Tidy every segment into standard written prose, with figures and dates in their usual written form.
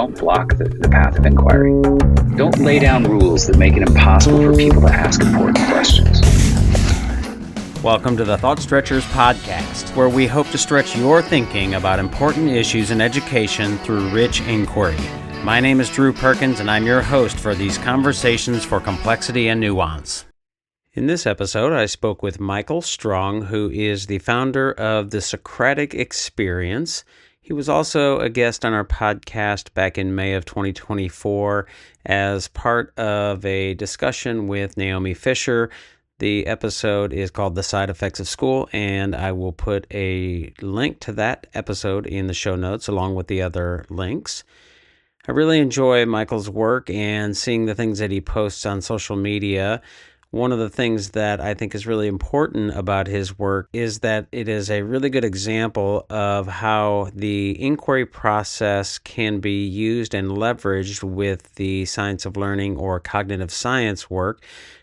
don't block the path of inquiry. Don't lay down rules that make it impossible for people to ask important questions. Welcome to the Thought Stretchers podcast, where we hope to stretch your thinking about important issues in education through rich inquiry. My name is Drew Perkins, and I'm your host for these conversations for complexity and nuance. In this episode, I spoke with Michael Strong, who is the founder of the Socratic Experience. He was also a guest on our podcast back in May of 2024 as part of a discussion with Naomi Fisher. The episode is called The Side Effects of School, and I will put a link to that episode in the show notes along with the other links. I really enjoy Michael's work and seeing the things that he posts on social media. One of the things that I think is really important about his work is that it is a really good example of how the inquiry process can be used and leveraged with the science of learning or cognitive science work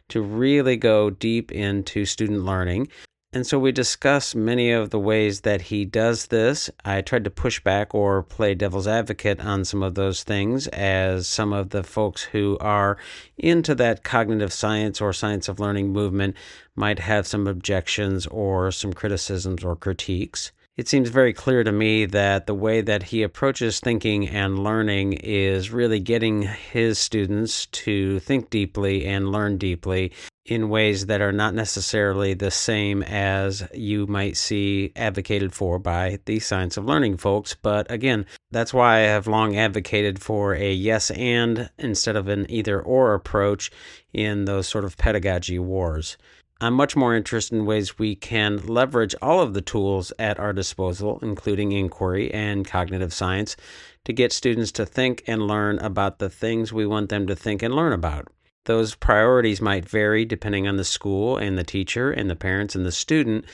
to really go deep into student learning. And so we discuss many of the ways that he does this. I tried to push back or play devil's advocate on some of those things, as some of the folks who are into that cognitive science or science of learning movement might have some objections or some criticisms or critiques. It seems very clear to me that the way that he approaches thinking and learning is really getting his students to think deeply and learn deeply in ways that are not necessarily the same as you might see advocated for by the science of learning folks. But again, that's why I have long advocated for a yes and instead of an either or approach in those sort of pedagogy wars. I'm much more interested in ways we can leverage all of the tools at our disposal, including inquiry and cognitive science, to get students to think and learn about the things we want them to think and learn about. Those priorities might vary depending on the school and the teacher and the parents and the student,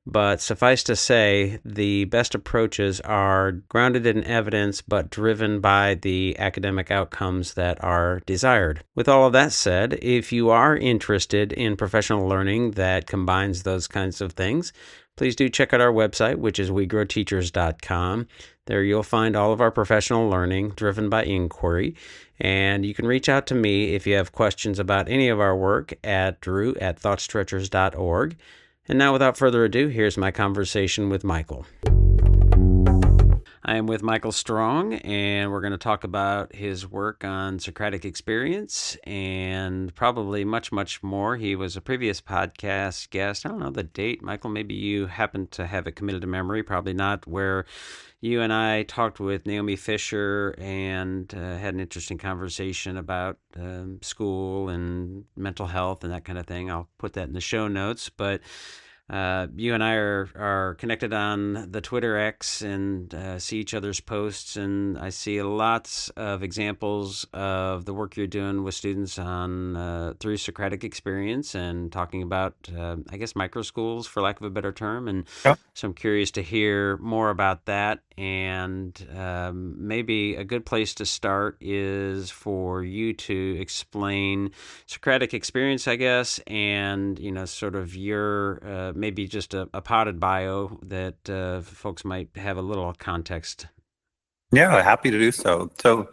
but suffice to say, the best approaches are grounded in evidence but driven by the academic outcomes that are desired. With all of that said, if you are interested in professional learning that combines those kinds of things, please do check out our website, which is wegrowteachers.com. There you'll find all of our professional learning driven by inquiry. And you can reach out to me if you have questions about any of our work at drew@thoughtstretchers.org. And now, without further ado, here's my conversation with Michael. I am with Michael Strong, and we're going to talk about his work on Socratic Experience and probably much, much more. He was a previous podcast guest. I don't know the date. Michael, maybe you happen to have it committed to memory. Probably not, where you and I talked with Naomi Fisher and had an interesting conversation about school and mental health and that kind of thing. I'll put that in the show notes, but you and I are connected on the Twitter X and see each other's posts, and I see lots of examples of the work you're doing with students on through Socratic Experience and talking about, I guess, micro schools, for lack of a better term. And Yeah. so I'm curious to hear more about that. And maybe a good place to start is for you to explain Socratic Experience, I guess, and sort of your maybe just a potted bio that folks might have a little context. Yeah, happy to do so. So,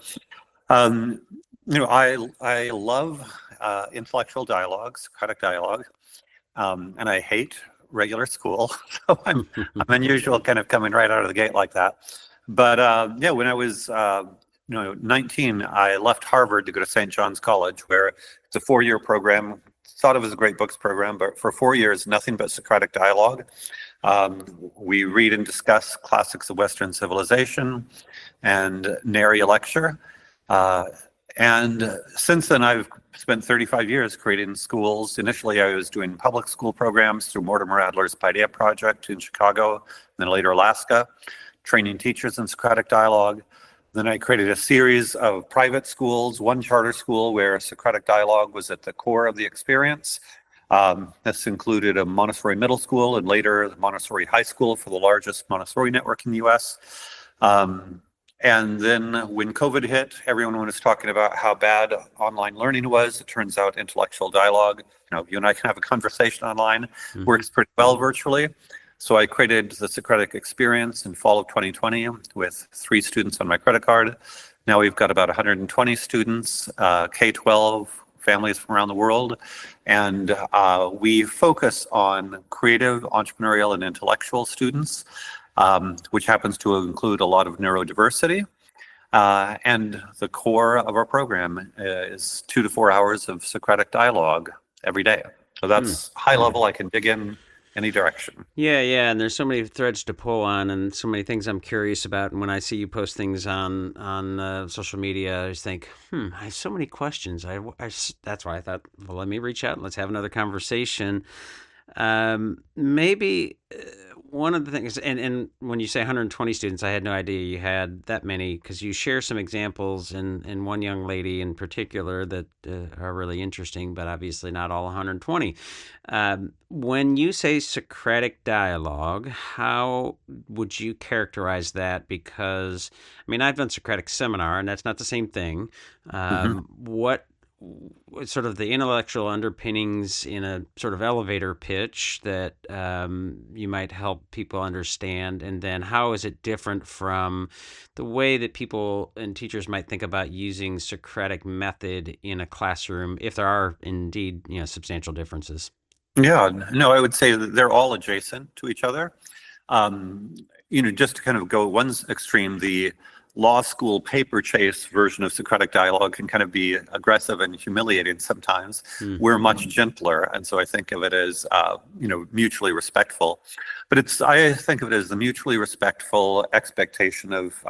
I love intellectual dialogue, Socratic dialogue, and I hate regular school. So I'm unusual, kind of coming right out of the gate like that. But when I was 19, I left Harvard to go to St. John's College, where it's a 4-year program. Thought it was a great books program, but for 4 years, nothing but Socratic dialogue. We read and discuss classics of Western civilization and nary a lecture. And since then, I've spent 35 years creating schools. Initially, I was doing public school programs through Mortimer Adler's Paideia Project in Chicago, and then later Alaska, training teachers in Socratic dialogue. Then I created a series of private schools, one charter school where Socratic dialogue was at the core of the experience. This included a Montessori middle school and later the Montessori high school for the largest Montessori network in the US. And then when COVID hit, everyone was talking about how bad online learning was. It turns out intellectual dialogue, you and I can have a conversation online, works pretty well virtually. So I created the Socratic Experience in fall of 2020 with 3 students on my credit card. Now we've got about 120 students, K-12, families from around the world, and we focus on creative, entrepreneurial, and intellectual students, which happens to include a lot of neurodiversity. And the core of our program is 2 to 4 hours of Socratic dialogue every day. So that's high level. I can dig in any direction. Yeah, and there's so many threads to pull on, and so many things I'm curious about. And when I see you post things on social media, I just think, I have so many questions. That's why I thought, well, let me reach out and let's have another conversation. Maybe one of the things, and when you say 120 students, I had no idea you had that many, because you share some examples in one young lady in particular that are really interesting, but obviously not all 120. When you say Socratic dialogue, how would you characterize that? Because, I mean, I've done Socratic seminar, and that's not the same thing. What sort of the intellectual underpinnings in a sort of elevator pitch that you might help people understand, and then how is it different from the way that people and teachers might think about using Socratic method in a classroom, if there are indeed substantial differences? Yeah, no, I would say that they're all adjacent to each other. Just to kind of go one extreme, the law school paper chase version of Socratic dialogue can kind of be aggressive and humiliating sometimes. We're much gentler, and so I think of it as mutually respectful. But I think of it as the mutually respectful expectation of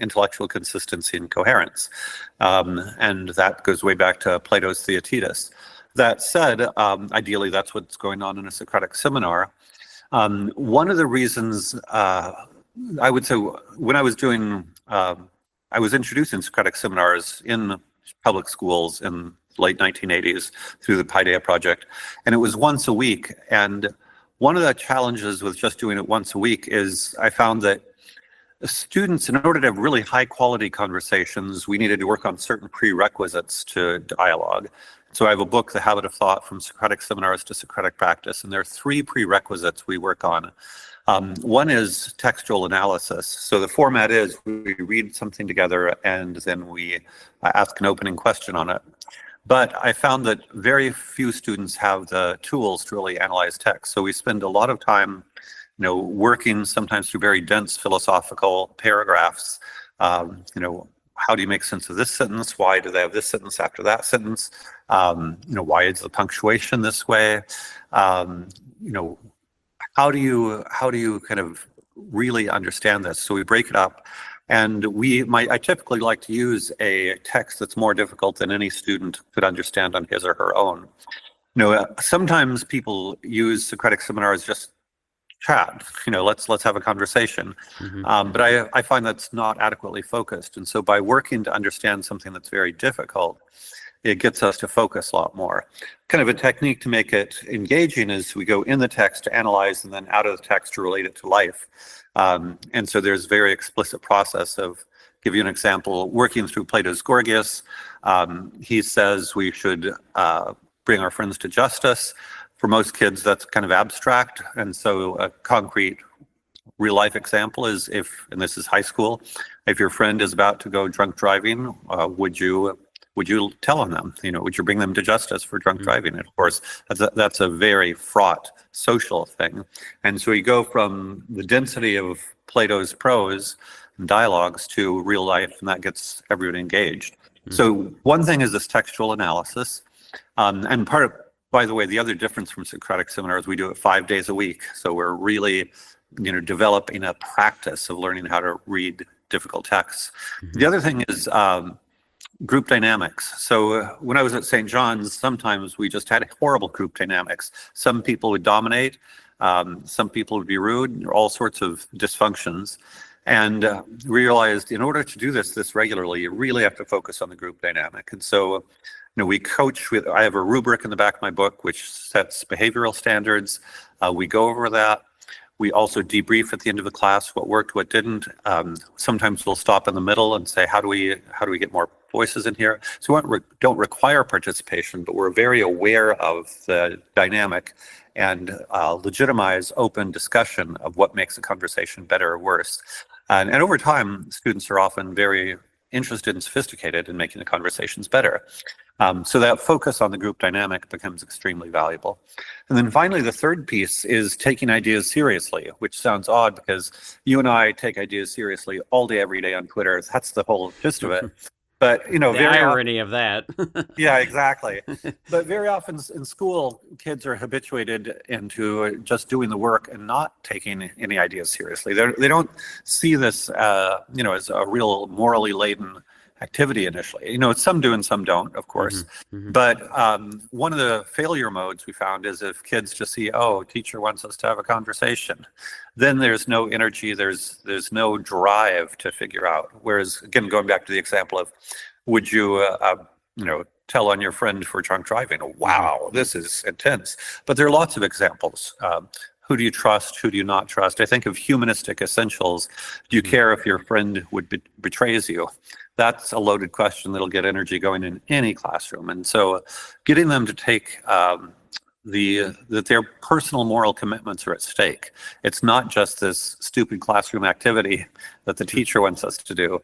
intellectual consistency and coherence, and that goes way back to Plato's Theaetetus. That said, ideally, that's what's going on in a Socratic seminar. One of the reasons I would say when I was I was introducing Socratic seminars in public schools in late 1980s through the Paideia Project, and it was once a week. And one of the challenges with just doing it once a week is I found that students, in order to have really high quality conversations, we needed to work on certain prerequisites to dialogue. So I have a book, The Habit of Thought, From Socratic Seminars to Socratic Practice, and there are 3 prerequisites we work on. One is textual analysis. So the format is we read something together and then we ask an opening question on it. But I found that very few students have the tools to really analyze text. So we spend a lot of time working sometimes through very dense philosophical paragraphs. How do you make sense of this sentence? Why do they have this sentence after that sentence? Why is the punctuation this way? How do you kind of really understand this? So we break it up, and I typically like to use a text that's more difficult than any student could understand on his or her own. Sometimes people use Socratic seminars just chat, let's have a conversation. But I find that's not adequately focused. And so by working to understand something that's very difficult, it gets us to focus a lot more. Kind of a technique to make it engaging is we go in the text to analyze and then out of the text to relate it to life. And so there's a very explicit process of, give you an example, working through Plato's Gorgias. He says we should bring our friends to justice. For most kids, that's kind of abstract. And so a concrete real life example is and this is high school, if your friend is about to go drunk driving, would you tell on them? Would you bring them to justice for drunk driving? And of course, that's a very fraught social thing. And so you go from the density of Plato's prose and dialogues to real life, and that gets everyone engaged. So one thing is this textual analysis. And by the way, the other difference from Socratic seminars, we do it 5 days a week. So we're really, developing a practice of learning how to read difficult texts. The other thing is group dynamics. So when I was at St. John's, sometimes we just had horrible group dynamics. Some people would dominate, some people would be rude, all sorts of dysfunctions. And realized in order to do this regularly, you really have to focus on the group dynamic. And so we coach I have a rubric in the back of my book which sets behavioral standards. We go over that. We also debrief at the end of the class what worked, what didn't. Sometimes we'll stop in the middle and say, how do we get more voices in here? So we don't require participation, but we're very aware of the dynamic and legitimize open discussion of what makes a conversation better or worse. And over time, students are often very interested and sophisticated in making the conversations better. So that focus on the group dynamic becomes extremely valuable. And then finally, the third piece is taking ideas seriously, which sounds odd because you and I take ideas seriously all day, every day on Twitter. That's the whole gist of it. But, the irony of that. Yeah, exactly. But very often in school, kids are habituated into just doing the work and not taking any ideas seriously. They don't see this, as a real morally laden activity initially. Some do and some don't, of course. But one of the failure modes we found is if kids just see, oh, teacher wants us to have a conversation, then there's no energy, there's no drive to figure out. Whereas, again, going back to the example of, would you, tell on your friend for drunk driving? Wow, this is intense. But there are lots of examples. Who do you trust? Who do you not trust? I think of humanistic essentials. Do you care if your friend betrays you? That's a loaded question that'll get energy going in any classroom. And so getting them to take that their personal moral commitments are at stake. It's not just this stupid classroom activity that the teacher wants us to do.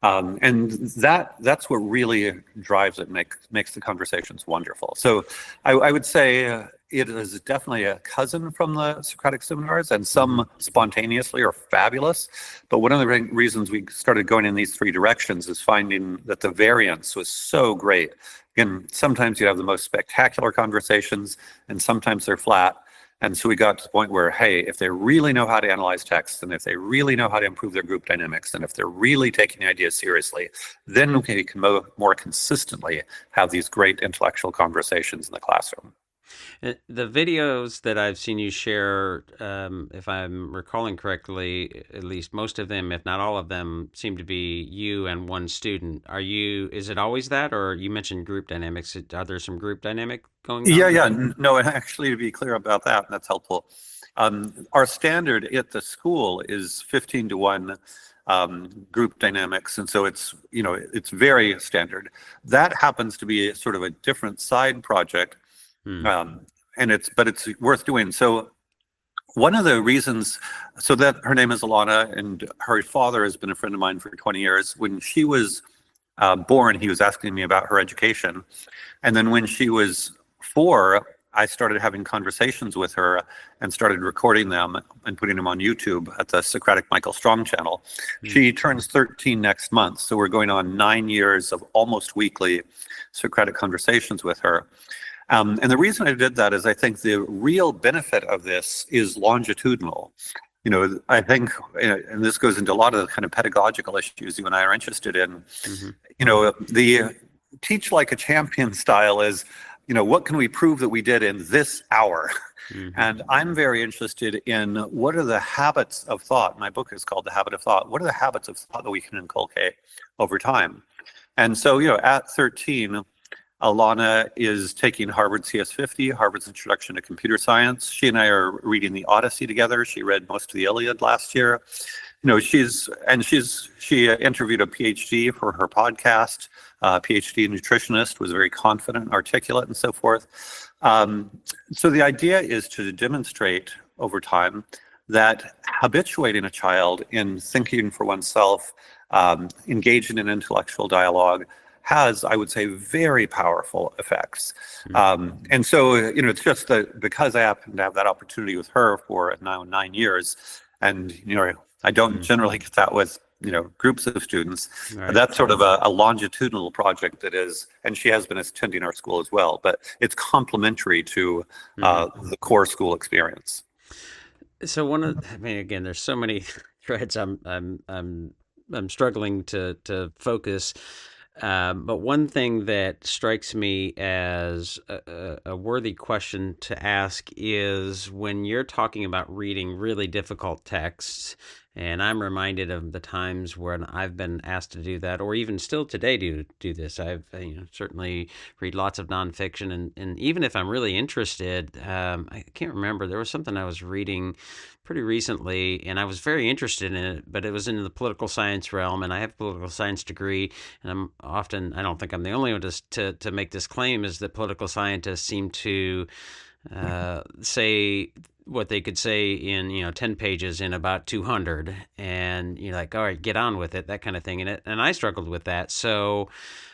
And that's what really drives it, makes the conversations wonderful. So I would say it is definitely a cousin from the Socratic seminars, and some spontaneously are fabulous. But one of the reasons we started going in these three directions is finding that the variance was so great. Again, sometimes you have the most spectacular conversations, and sometimes they're flat. And so we got to the point where, hey, if they really know how to analyze text, and if they really know how to improve their group dynamics, and if they're really taking ideas seriously, then we can more consistently have these great intellectual conversations in the classroom. The videos that I've seen you share, if I'm recalling correctly, at least most of them, if not all of them, seem to be you and one student. Is it always that, or you mentioned group dynamics? Are there some group dynamic going on? Yeah. No, actually, to be clear about that, that's helpful. Our standard at the school is 15-to-1 group dynamics, and so it's very standard. That happens to be sort of a different side project. And it's worth doing. So one of the reasons, so that her name is Alana, and her father has been a friend of mine for 20 years. When she was born, he was asking me about her education. And then when she was 4, I started having conversations with her and started recording them and putting them on YouTube at the Socratic Michael Strong channel. She turns 13 next month. So we're going on 9 years of almost weekly Socratic conversations with her. And the reason I did that is I think the real benefit of this is longitudinal. I think, and this goes into a lot of the kind of pedagogical issues you and I are interested in. The teach like a champion style is, what can we prove that we did in this hour? And I'm very interested in what are the habits of thought. My book is called The Habit of Thought. What are the habits of thought that we can inculcate over time? And so, at 13, Alana is taking Harvard CS50, Harvard's Introduction to Computer Science. She and I are reading the Odyssey together. She read most of the Iliad last year. She interviewed a PhD for her podcast. PhD nutritionist, was very confident, articulate, and so forth. So the idea is to demonstrate over time that habituating a child in thinking for oneself, engaging in intellectual dialogue, has, I would say, very powerful effects. And so, it's just that because I happen to have that opportunity with her for now 9 years, and, I don't generally get that with, groups of students. Right. That's sort of a longitudinal project that is, and she has been attending our school as well, but it's complementary to the core school experience. So again, there's so many threads I'm struggling to focus. But one thing that strikes me as a worthy question to ask is when you're talking about reading really difficult texts, and I'm reminded of the times when I've been asked to do that, or even still today to do this. I've certainly read lots of nonfiction, and even if I'm really interested, I can't remember. There was something I was reading pretty recently, and I was very interested in it, but it was in the political science realm, and I have a political science degree, and I don't think I'm the only one to make this claim, is that political scientists seem to say what they could say in 10 pages in about 200, and you're like, all right, get on with it, that kind of thing. And I struggled with that. So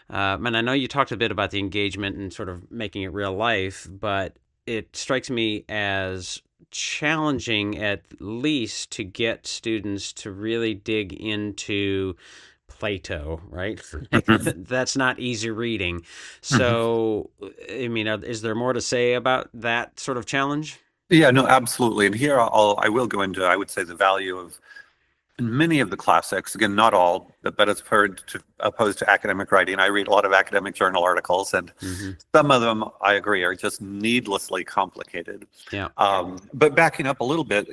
and I know you talked a bit about the engagement and sort of making it real life, but it strikes me as challenging at least to get students to really dig into Plato, right? Mhm. That's not easy reading. Mhm. So, I mean, is there more to say about that sort of challenge? Yeah, no, absolutely. And here I will go into, I would say, the value of in many of the classics, again, not all, but as opposed to academic writing. I read a lot of academic journal articles, and Mm-hmm. some of them, I agree, are just needlessly complicated. Yeah. But backing up a little bit,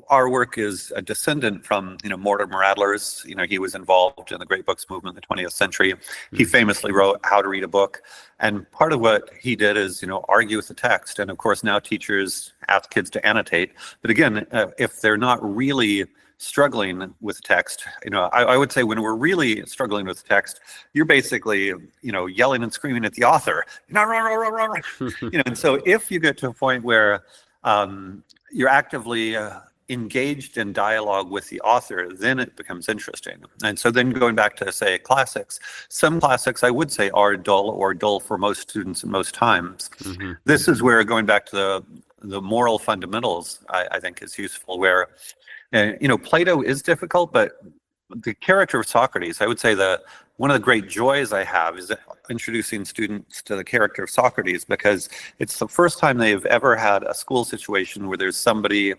our work is a descendant from, Mortimer Adler's. He was involved in the great books movement in the 20th century. He Mm-hmm. famously wrote How to Read a Book. And part of what he did is, argue with the text. And of course, now teachers ask kids to annotate. But again, if they're not really struggling with text, I would say when we're really struggling with text, you're basically, yelling and screaming at the author, and so if you get to a point where you're actively engaged in dialogue with the author, then it becomes interesting. And so then going back to, say, classics, some classics I would say are dull or dull for most students at most times. Mm-hmm. This is where going back to the moral fundamentals, I think is useful, where Plato is difficult, but the character of Socrates, I would say that one of the great joys I have is introducing students to the character of Socrates, because it's the first time they've ever had a school situation where there's somebody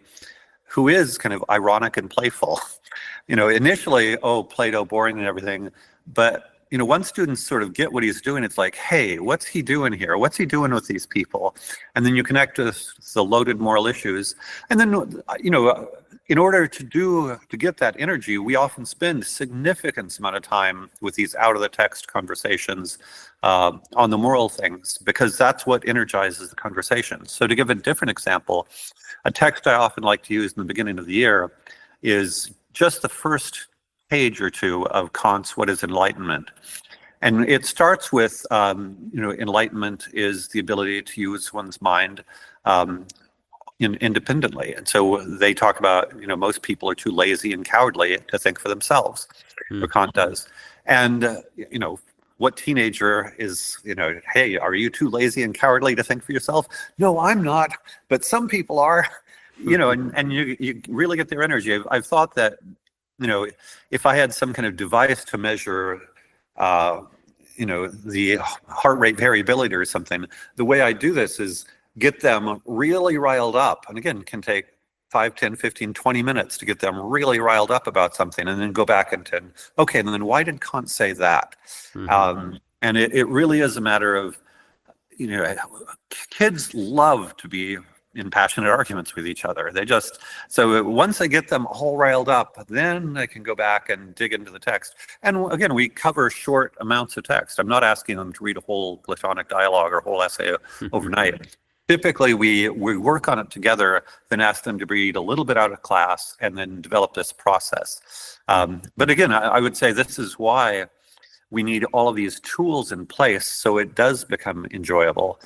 who is kind of ironic and playful. Initially, oh, Plato, boring and everything, but once students sort of get what he's doing, it's like, hey, what's he doing here? What's he doing with these people? And then you connect to the loaded moral issues. And then, in order to get that energy, we often spend significant amount of time with these out of the text conversations on the moral things, because that's what energizes the conversation. So to give a different example, a text I often like to use in the beginning of the year is just the first page or two of Kant's What is Enlightenment? And it starts with, enlightenment is the ability to use one's mind independently. And so they talk about, most people are too lazy and cowardly to think for themselves, or Kant does. And, what teenager is, hey, are you too lazy and cowardly to think for yourself? No, I'm not, but some people are, and you really get their energy. I've thought that, if I had some kind of device to measure, the heart rate variability or something, the way I do this is get them really riled up. And again, can take 5, 10, 15, 20 minutes to get them really riled up about something, and then go back and okay, and then why did Kant say that? Mm-hmm. And it really is a matter of, kids love to be in passionate arguments with each other. So once I get them all riled up, then I can go back and dig into the text. And again, we cover short amounts of text. I'm not asking them to read a whole Platonic dialogue or a whole essay overnight. Typically, we work on it together, then ask them to read a little bit out of class, and then develop this process. But again, I would say this is why we need all of these tools in place, so it does become enjoyable,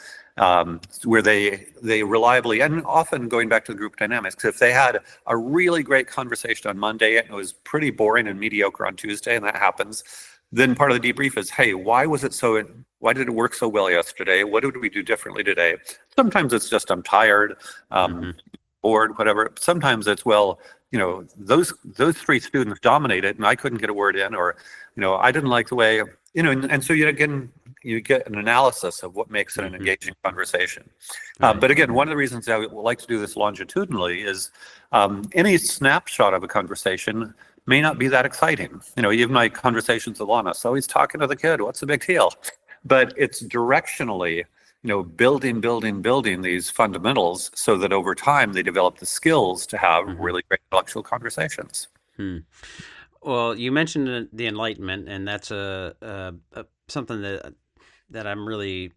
where they reliably, and often going back to the group dynamics, because if they had a really great conversation on Monday and it was pretty boring and mediocre on Tuesday, and that happens, then part of the debrief is, hey, why did it work so well yesterday? What did we do differently today? Sometimes it's just I'm tired, bored, whatever. Sometimes it's, well, those 3 students dominated and I couldn't get a word in, or, I didn't like the way, and so you get an analysis of what makes it an engaging conversation. Right. But again, one of the reasons I would like to do this longitudinally is any snapshot of a conversation may not be that exciting. Even my conversations with Lana, so he's talking to the kid, what's the big deal? But it's directionally, building these fundamentals so that over time they develop the skills to have really great intellectual conversations. Well, you mentioned the Enlightenment, and that's something that I'm really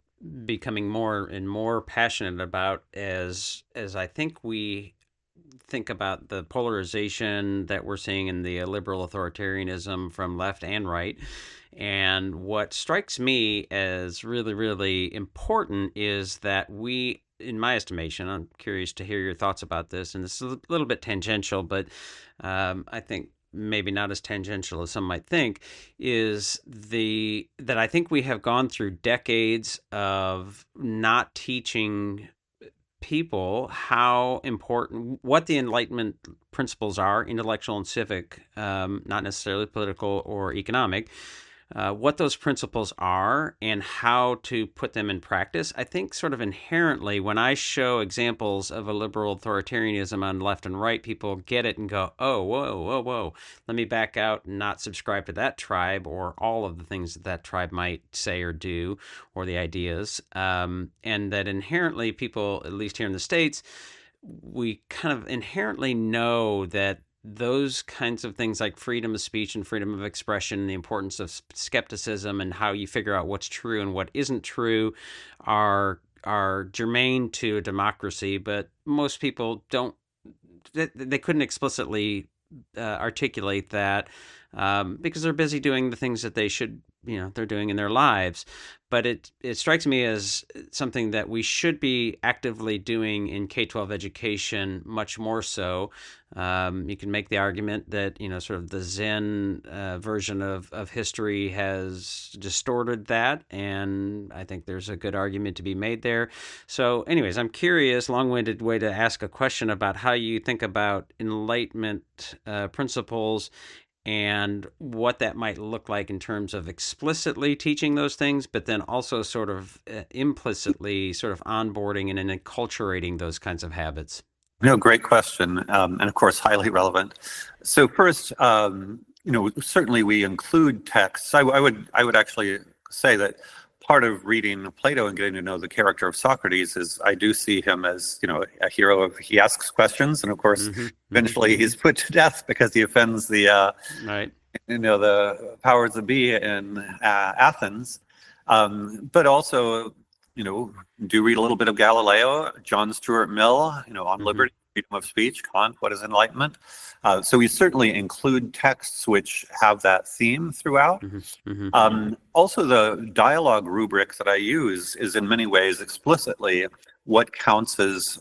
becoming more and more passionate about as I think we think about the polarization that we're seeing in the liberal authoritarianism from left and right. And what strikes me as really, really important is that we in my estimation, I'm curious to hear your thoughts about this, and this is a little bit tangential, but I think maybe not as tangential as some might think, is that I think we have gone through decades of not teaching people how important, what the Enlightenment principles are, intellectual and civic, not necessarily political or economic, what those principles are and how to put them in practice. I think sort of inherently, when I show examples of a liberal authoritarianism on left and right, people get it and go, oh, whoa, whoa, whoa, let me back out and not subscribe to that tribe or all of the things that that tribe might say or do, or the ideas. And that inherently people, at least here in the States, we kind of inherently know that those kinds of things like freedom of speech and freedom of expression, the importance of skepticism and how you figure out what's true and what isn't true are germane to a democracy, but most people don't, they couldn't explicitly articulate that because they're busy doing the things that they should, they're doing in their lives. But it strikes me as something that we should be actively doing in K-12 education, much more so. You can make the argument that, sort of the Zen version of history has distorted that, and I think there's a good argument to be made there. So anyways, I'm curious, long-winded way to ask a question about how you think about Enlightenment principles and what that might look like in terms of explicitly teaching those things, but then also sort of implicitly sort of onboarding and enculturating those kinds of habits. Great question, and of course, highly relevant. So first, certainly we include texts. I would actually say that part of reading Plato and getting to know the character of Socrates is I do see him as, a hero he asks questions, and of course, eventually he's put to death because he offends the, right. The powers that be in Athens. But also, do read a little bit of Galileo, John Stuart Mill, on liberty, freedom of speech, Kant, what is enlightenment? So we certainly include texts which have that theme throughout. Also, the dialogue rubric that I use is in many ways explicitly what counts as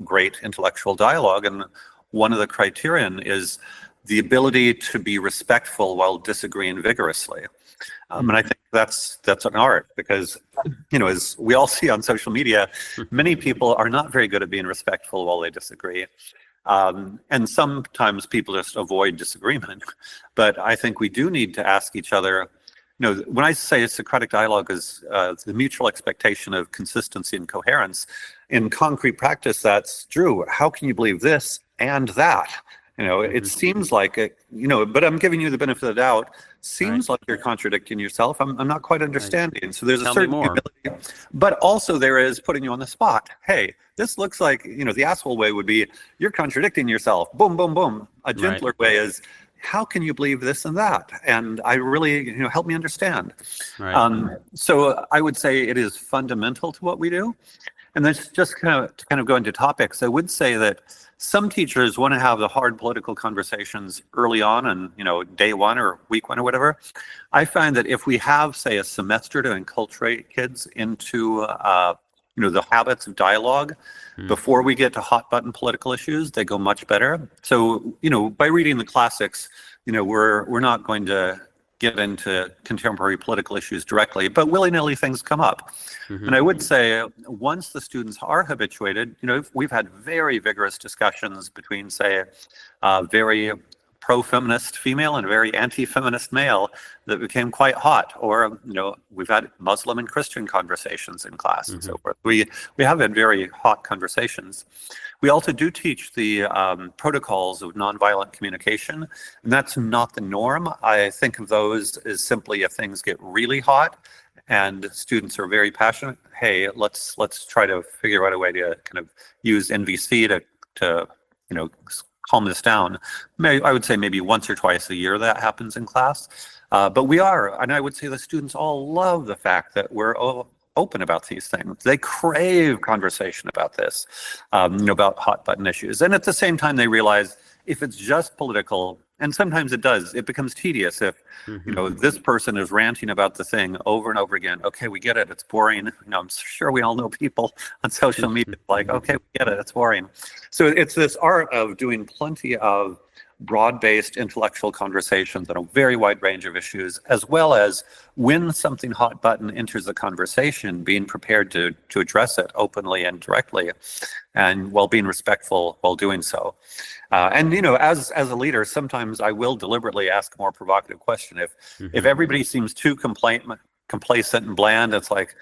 great intellectual dialogue. And one of the criterion is the ability to be respectful while disagreeing vigorously. And I think that's an art because, as we all see on social media, many people are not very good at being respectful while they disagree. And sometimes people just avoid disagreement. But I think we do need to ask each other, when I say Socratic dialogue is the mutual expectation of consistency and coherence, in concrete practice, that's true. How can you believe this and that? It seems like it, but I'm giving you the benefit of the doubt. Seems like you're contradicting yourself. I'm not quite understanding. So there's a certain humility, but also there is putting you on the spot. Hey, this looks like, the asshole way would be you're contradicting yourself. Boom, boom, boom. A gentler way is, how can you believe this and that? And I really, help me understand. So I would say it is fundamental to what we do. And that's just kind of go into topics. I would say that some teachers want to have the hard political conversations early on and, day one or week one or whatever. I find that if we have, say, a semester to enculturate kids into, the habits of dialogue before we get to hot button political issues, they go much better. So, by reading the classics, we're not going to get into contemporary political issues directly, but willy-nilly things come up. And I would say once the students are habituated, we've had very vigorous discussions between, say, very pro-feminist female and very anti-feminist male that became quite hot. Or, we've had Muslim and Christian conversations in class and so forth. We have had very hot conversations. We also do teach the protocols of nonviolent communication, and that's not the norm. I think of those as simply if things get really hot and students are very passionate, hey, let's try to figure out a way to kind of use NVC to calm this down. I would say maybe once or twice a year that happens in class. But we are, and I would say the students all love the fact that we're open about these things. They crave conversation about this, about hot button issues. And at the same time, they realize if it's just political, And sometimes it does. It becomes tedious if, Mm-hmm. this person is ranting about the thing over and over again. Okay, we get it. It's boring. I'm sure we all know people on social media like, okay, we get it. It's boring. So it's this art of doing plenty of broad-based intellectual conversations on a very wide range of issues, as well as when something hot button enters the conversation, being prepared to address it openly and directly, and while being respectful while doing so. And as a leader, sometimes I will deliberately ask a more provocative question. If everybody seems too complacent and bland, it's like,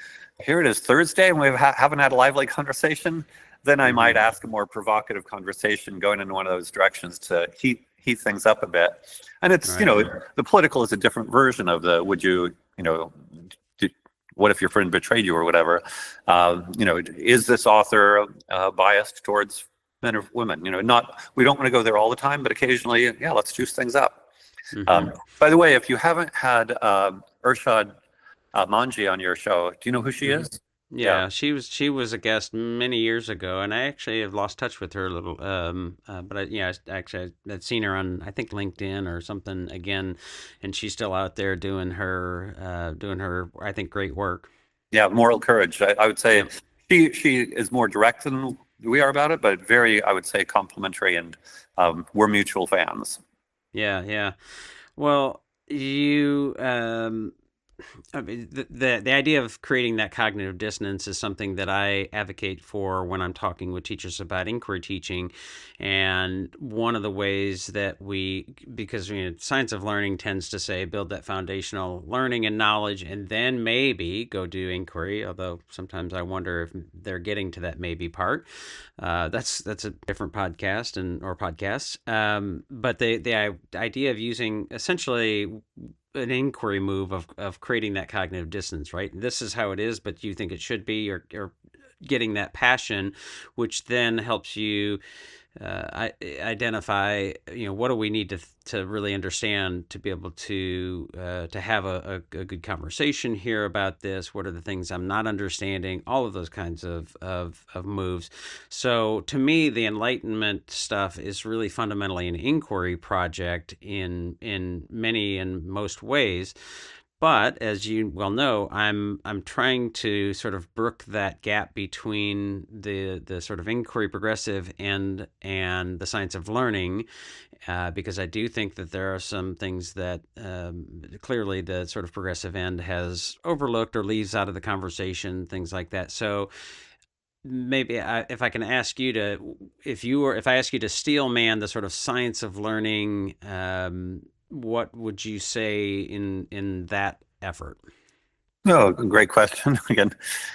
here it is Thursday and we haven't had a lively conversation, then I might ask a more provocative conversation going in one of those directions to heat things up a bit. And it's, the political is a different version of the, would you, what if your friend betrayed you or whatever? Is this author biased towards men or women? We don't want to go there all the time, but occasionally, let's juice things up. By the way, if you haven't had Urshad Manji on your show, do you know who she is? Yeah, she was a guest many years ago, and I actually have lost touch with her a little. But I'd seen her on, I think, LinkedIn or something again, and she's still out there doing her I think, great work. Yeah, moral courage. I would say Yeah. she is more direct than we are about it, but very, I would say, complimentary, and we're mutual fans. Yeah. Well, you I mean, the idea of creating that cognitive dissonance is something that I advocate for when I'm talking with teachers about inquiry teaching. And one of the ways that because science of learning tends to say build that foundational learning and knowledge, and then maybe go do inquiry. Although sometimes I wonder if they're getting to that maybe part. That's a different podcast or podcasts. But the idea of using essentially an inquiry move of creating that cognitive dissonance, right? This is how it is, but you think it should be, or getting that passion, which then helps you identify, what do we need to really understand to be able to have a good conversation here about this? What are the things I'm not understanding? All of those kinds of moves. So to me, the enlightenment stuff is really fundamentally an inquiry project in many and most ways. But as you well know, I'm trying to sort of brook that gap between the sort of inquiry progressive and the science of learning, because I do think that there are some things that clearly the sort of progressive end has overlooked or leaves out of the conversation, things like that. So maybe if I can ask you to, if I ask you to steel man the sort of science of learning, what would you say in that effort? Oh, great question. Again,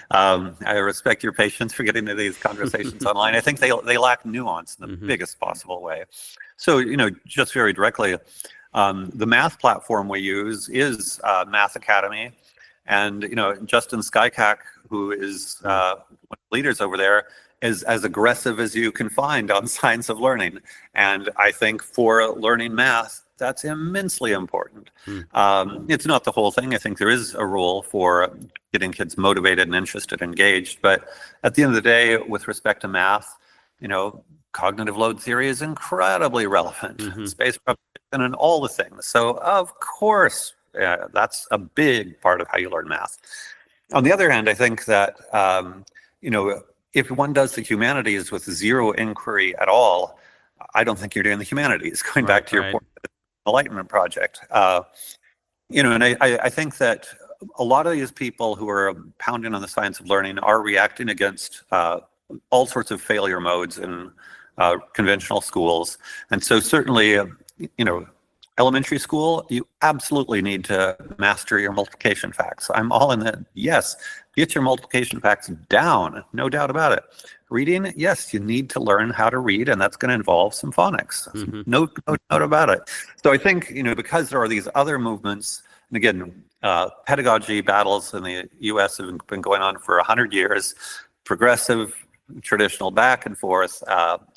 I respect your patience for getting to these conversations online. I think they lack nuance in the biggest possible way. So, just very directly, the math platform we use is Math Academy. And, Justin Skycack, who is one of the leaders over there, is as aggressive as you can find on science of learning. And I think for learning math, that's immensely important. It's not the whole thing. I think there is a role for getting kids motivated and interested, engaged. But at the end of the day, with respect to math, cognitive load theory is incredibly relevant. Space propagation and all the things. So of course, that's a big part of how you learn math. On the other hand, I think that, if one does the humanities with zero inquiry at all, I don't think you're doing the humanities. Going back to your point, Enlightenment project. And I think that a lot of these people who are pounding on the science of learning are reacting against all sorts of failure modes in conventional schools. And so certainly, elementary school, you absolutely need to master your multiplication facts. I'm all in that. Yes, get your multiplication facts down, no doubt about it. Reading, yes, you need to learn how to read, and that's going to involve some phonics. No doubt about it. So I think, because there are these other movements, and again, pedagogy battles in the US have been going on for 100 years, progressive, traditional, back and forth.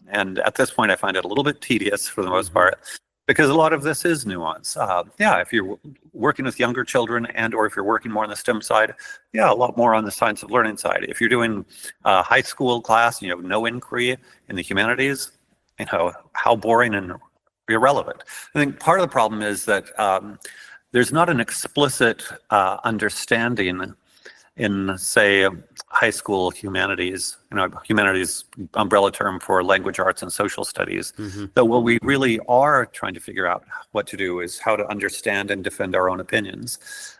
And at this point, I find it a little bit tedious for the most part, because a lot of this is nuance. If you're working with younger children or if you're working more on the STEM side, a lot more on the science of learning side. If you're doing a high school class, no inquiry in the humanities, how boring and irrelevant. I think part of the problem is that there's not an explicit understanding in, say, high school humanities, humanities umbrella term for language arts and social studies, that what we really are trying to figure out what to do is how to understand and defend our own opinions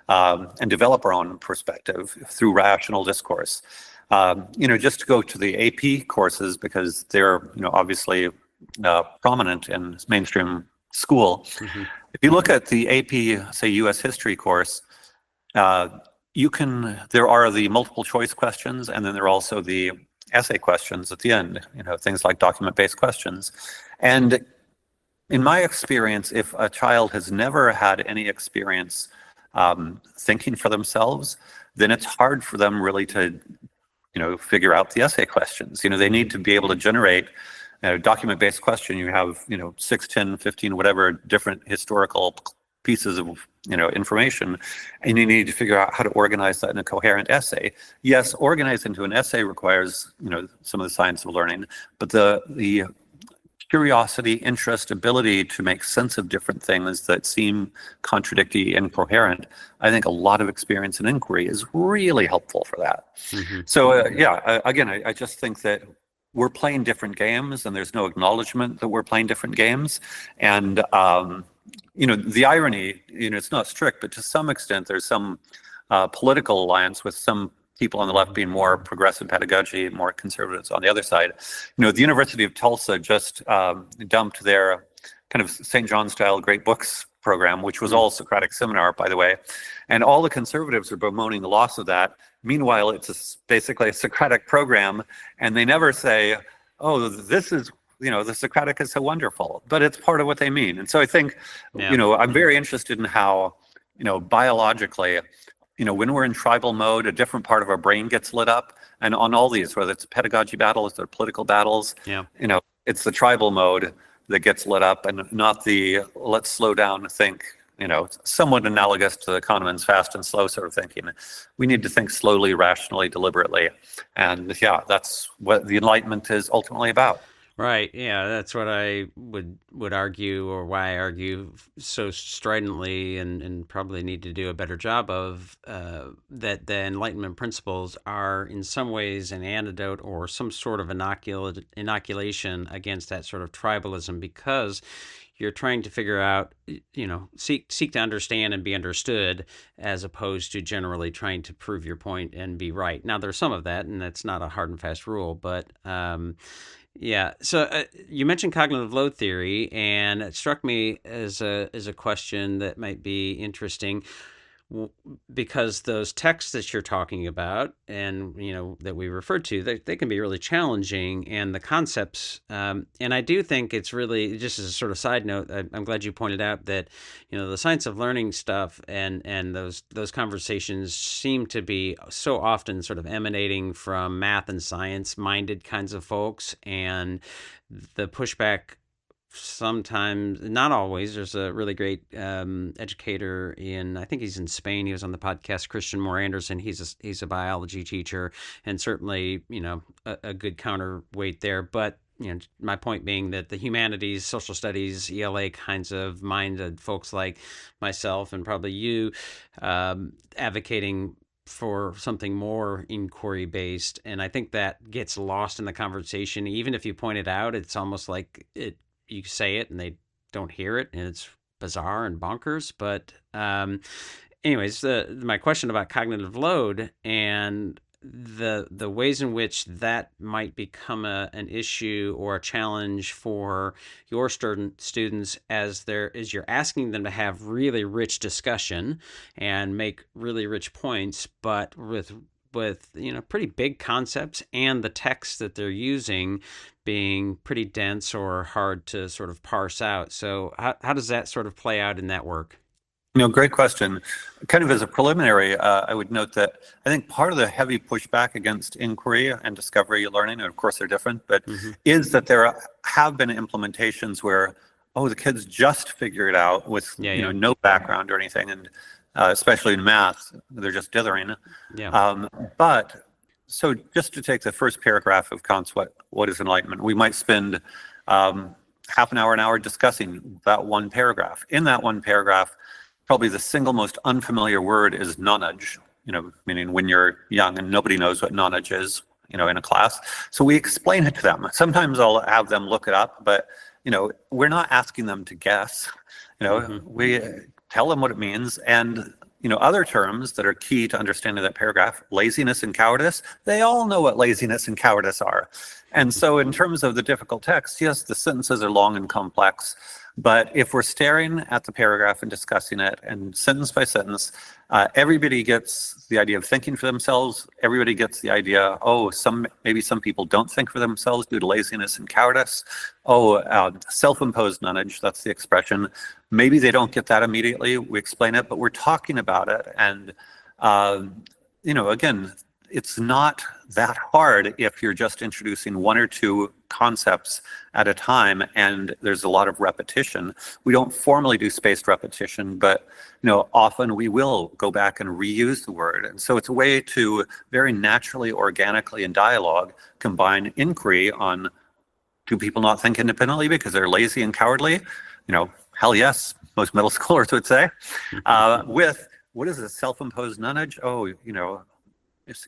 and develop our own perspective through rational discourse. Just to go to the AP courses, because they're, obviously prominent in mainstream school. If you look at the AP, say, US history course, there are the multiple choice questions, and then there are also the essay questions at the end, things like document-based questions. And in my experience, if a child has never had any experience thinking for themselves, then it's hard for them really to, figure out the essay questions. They need to be able to generate a document-based question. You have, 6, 10, 15, whatever different historical pieces of information, and you need to figure out how to organize that in a coherent essay. Yes, organize into an essay requires some of the science of learning, but the curiosity, interest, ability to make sense of different things that seem contradictory and incoherent, I think a lot of experience and inquiry is really helpful for that. So again, I just think that we're playing different games, and there's no acknowledgement that we're playing different games. And the irony, it's not strict, but to some extent, there's some political alliance with some people on the left being more progressive pedagogy, more conservatives on the other side. The University of Tulsa just dumped their kind of St. John style great books program, which was all Socratic seminar, by the way. And all the conservatives are bemoaning the loss of that. Meanwhile, it's basically a Socratic program, and they never say, oh, this is, the Socratic is so wonderful, but it's part of what they mean. And so I think, I'm very interested in how, biologically, when we're in tribal mode, a different part of our brain gets lit up. And on all these, whether it's pedagogy battles or political battles, it's the tribal mode that gets lit up, and not the let's slow down and think, somewhat analogous to the Kahneman's fast and slow sort of thinking. We need to think slowly, rationally, deliberately. And that's what the Enlightenment is ultimately about. Right. Yeah, that's what I would argue, or why I argue so stridently, and probably need to do a better job of, that the Enlightenment principles are in some ways an antidote or some sort of inoculation against that sort of tribalism, because you're trying to figure out, seek to understand and be understood, as opposed to generally trying to prove your point and be right. Now, there's some of that, and that's not a hard and fast rule, but so you mentioned cognitive load theory, and it struck me as a question that might be interesting, because those texts that you're talking about, and that we referred to, they can be really challenging, and the concepts, and I do think it's really, just as a sort of side note, I'm glad you pointed out that the science of learning stuff and those conversations seem to be so often sort of emanating from math and science minded kinds of folks, and the pushback, sometimes, not always. There's a really great educator I think he's in Spain. He was on the podcast, Christian Moore Anderson. He's a biology teacher, and certainly a good counterweight there. But my point being that the humanities, social studies, ELA kinds of minded folks like myself, and probably you, advocating for something more inquiry based, and I think that gets lost in the conversation. Even if you point it out, it's almost like you say it and they don't hear it, and it's bizarre and bonkers. But anyways, my question about cognitive load and the ways in which that might become an issue or a challenge for your students, as you're asking them to have really rich discussion and make really rich points, but with pretty big concepts, and the text that they're using being pretty dense or hard to sort of parse out. So how does that sort of play out in that work? Great question. Kind of as a preliminary, I would note that I think part of the heavy pushback against inquiry and discovery learning, and of course they're different, but is that there have been implementations where, the kids just figure it out with no background or anything, and especially in math, they're just dithering. But so just to take the first paragraph of Kant's What is Enlightenment, we might spend half an hour discussing that one paragraph. In that one paragraph, probably the single most unfamiliar word is nonage, meaning when you're young and nobody knows what nonage is, in a class. So we explain it to them. Sometimes I'll have them look it up, but, we're not asking them to guess. We tell them what it means. And, other terms that are key to understanding that paragraph, laziness and cowardice, they all know what laziness and cowardice are. And so in terms of the difficult text, yes, the sentences are long and complex, but if we're staring at the paragraph and discussing it and sentence by sentence, everybody gets the idea of thinking for themselves. Everybody gets the idea, maybe some people don't think for themselves due to laziness and cowardice. Self-imposed nonage, that's the expression. Maybe they don't get that immediately. We explain it, but we're talking about it. And, again, it's not that hard if you're just introducing one or two concepts at a time, and there's a lot of repetition. We don't formally do spaced repetition, but often we will go back and reuse the word. And so it's a way to very naturally, organically in dialogue, combine inquiry on, do people not think independently because they're lazy and cowardly? Hell yes, most middle schoolers would say. With, what is a self-imposed nonage?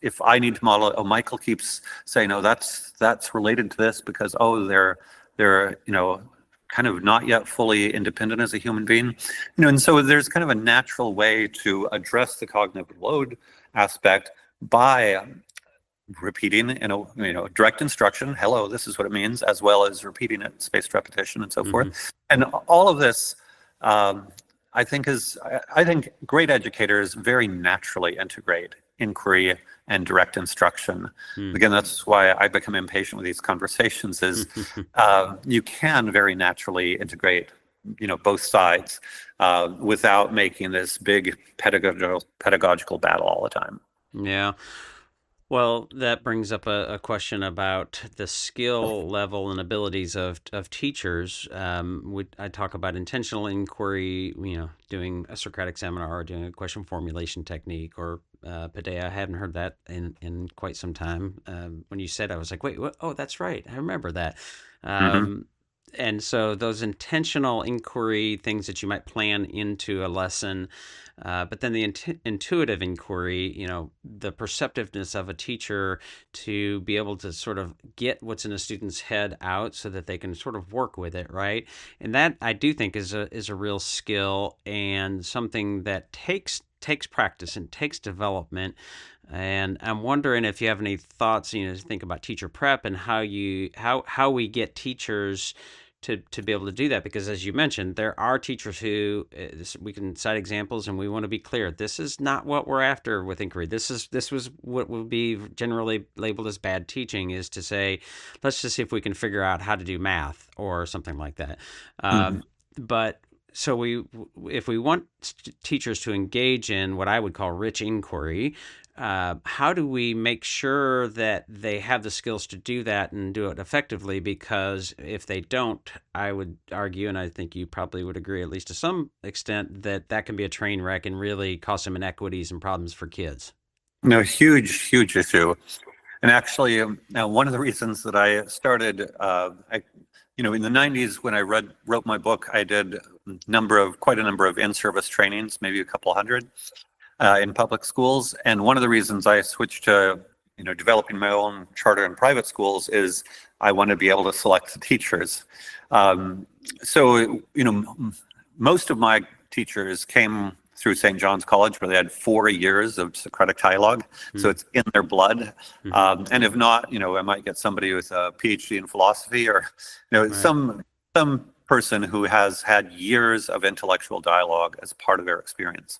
If I need to model, Michael keeps saying, that's related to this because, they're kind of not yet fully independent as a human being. And so there's kind of a natural way to address the cognitive load aspect by repeating, direct instruction, hello, this is what it means, as well as repeating it, spaced repetition and so forth. And all of this, I think great educators very naturally integrate inquiry and direct instruction. Again, that's why I become impatient with these conversations is you can very naturally integrate, both sides without making this big pedagogical battle all the time. Yeah. Well, that brings up a question about the skill level and abilities of teachers. I talk about intentional inquiry, doing a Socratic seminar or doing a question formulation technique or Paideia. I haven't heard that in quite some time. When you said, I was like, wait, what? Oh, that's right. I remember that. And so those intentional inquiry things that you might plan into a lesson, but then the intuitive inquiry, the perceptiveness of a teacher to be able to sort of get what's in a student's head out so that they can sort of work with it, right? And that I do think is a real skill and something that takes practice and takes development. And I'm wondering if you have any thoughts, think about teacher prep and how we get teachers to be able to do that, because as you mentioned, there are teachers who we can cite examples, and we want to be clear. This is not what we're after with inquiry. This was what would be generally labeled as bad teaching, is to say, let's just see if we can figure out how to do math or something like that. But so if we want teachers to engage in what I would call rich inquiry, how do we make sure that they have the skills to do that and do it effectively? Because if they don't, I would argue, and I think you probably would agree, at least to some extent, that can be a train wreck and really cause some inequities and problems for kids. No, huge issue. And actually, one of the reasons that I started, in the 90s when I wrote my book, I did quite a number of in-service trainings, maybe a couple hundred. In public schools, and one of the reasons I switched to developing my own charter and private schools is I want to be able to select the teachers. So most of my teachers came through St. John's College, where they had 4 years of Socratic dialogue, so it's in their blood. And if not, I might get somebody with a PhD in philosophy, or right. some person who has had years of intellectual dialogue as part of their experience.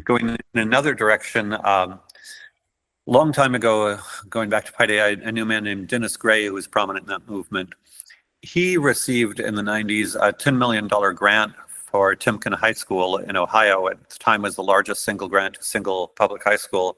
Going in another direction, long time ago, going back to Paideia, I knew a man named Dennis Gray who was prominent in that movement. He received in the 90s a $10 million grant for Timken High School in Ohio. At the time was the largest single grant to single public high school,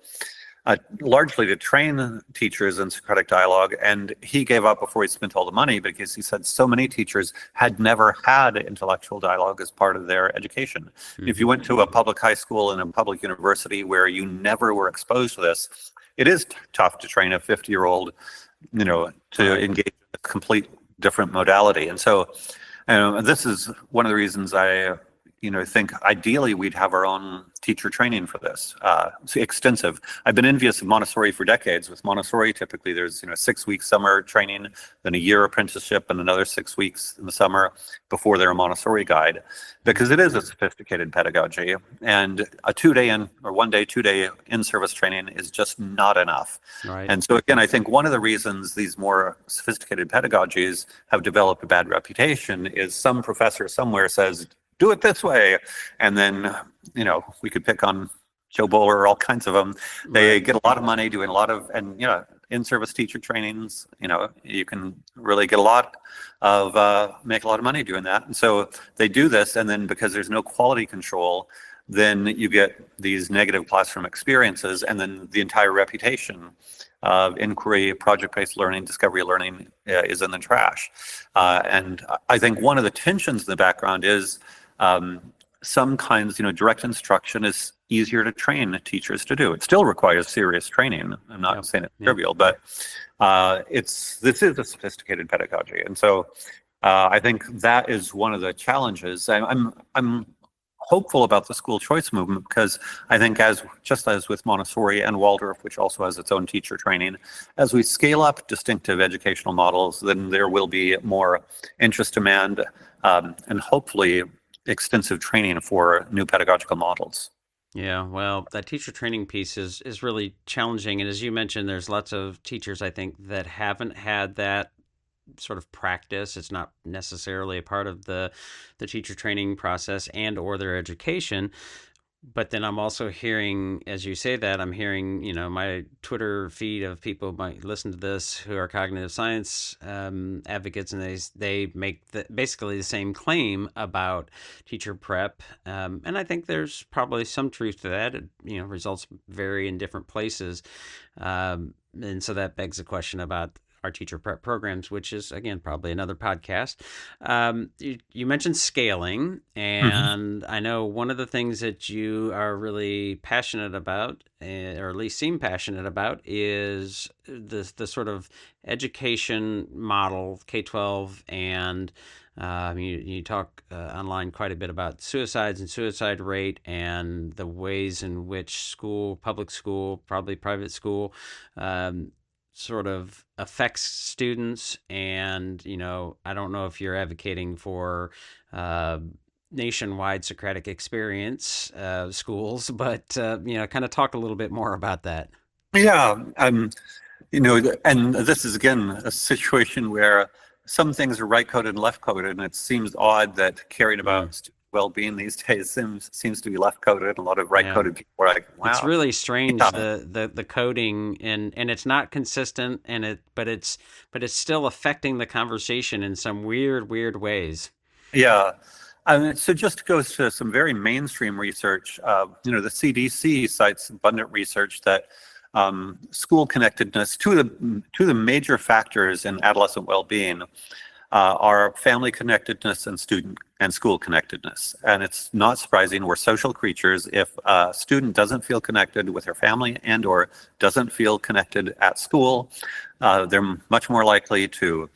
largely to train teachers in Socratic dialogue. And he gave up before he spent all the money, because he said so many teachers had never had intellectual dialogue as part of their education. If you went to a public high school and a public university where you never were exposed to this, it is tough to train a 50-year-old, to engage in a complete different modality. And so And this is one of the reasons I think ideally we'd have our own teacher training for this. It's extensive. I've been envious of Montessori for decades. With Montessori, typically there's 6 week summer training, then a year apprenticeship, and another 6 weeks in the summer before they're a Montessori guide, because it is a sophisticated pedagogy, and a 2-day, 2-day in-service training is just not enough. Right. And so again, I think one of the reasons these more sophisticated pedagogies have developed a bad reputation is some professor somewhere says, do it this way. And then, we could pick on Joe Bowler or all kinds of them. They Right. get a lot of money doing a lot of, and, in-service teacher trainings, you can really get make a lot of money doing that. And so they do this. And then because there's no quality control, then you get these negative classroom experiences. And then the entire reputation of inquiry, project-based learning, discovery learning is in the trash. And I think one of the tensions in the background is, some kinds, direct instruction is easier to train teachers to do. It still requires serious training. I'm not saying it's trivial, but this is a sophisticated pedagogy, and so I think that is one of the challenges. I'm hopeful about the school choice movement, because I think just as with Montessori and Waldorf, which also has its own teacher training, as we scale up distinctive educational models, then there will be more interest, demand, and hopefully extensive training for new pedagogical models. Yeah, well, that teacher training piece is really challenging. And as you mentioned, there's lots of teachers, I think, that haven't had that sort of practice. It's not necessarily a part of the teacher training process and or their education. But then I'm also hearing, as you say that, I'm hearing, my Twitter feed of people who might listen to this who are cognitive science advocates, and they make basically the same claim about teacher prep. And I think there's probably some truth to that. Results vary in different places. And so that begs the question about our teacher prep programs, which is, again, probably another podcast. You mentioned scaling, and I know one of the things that you are really passionate about, or at least seem passionate about, is the sort of education model, K-12, and you talk online quite a bit about suicides and suicide rate and the ways in which public school, probably private school, sort of affects students. And I don't know if you're advocating for nationwide Socratic Experience schools, but kind of talk a little bit more about that. Yeah, and this is again a situation where some things are right coded and left coded, and it seems odd that caring about student well-being these days seems to be left coded. A lot of right coded people are like, wow, it's really strange, the coding, and it's not consistent, but it's still affecting the conversation in some weird ways. Yeah. So just goes to some very mainstream research. The CDC cites abundant research that school connectedness, two of the major factors in adolescent well-being are family connectedness and student and school connectedness. And it's not surprising, we're social creatures. If a student doesn't feel connected with their family and or doesn't feel connected at school, they're much more likely to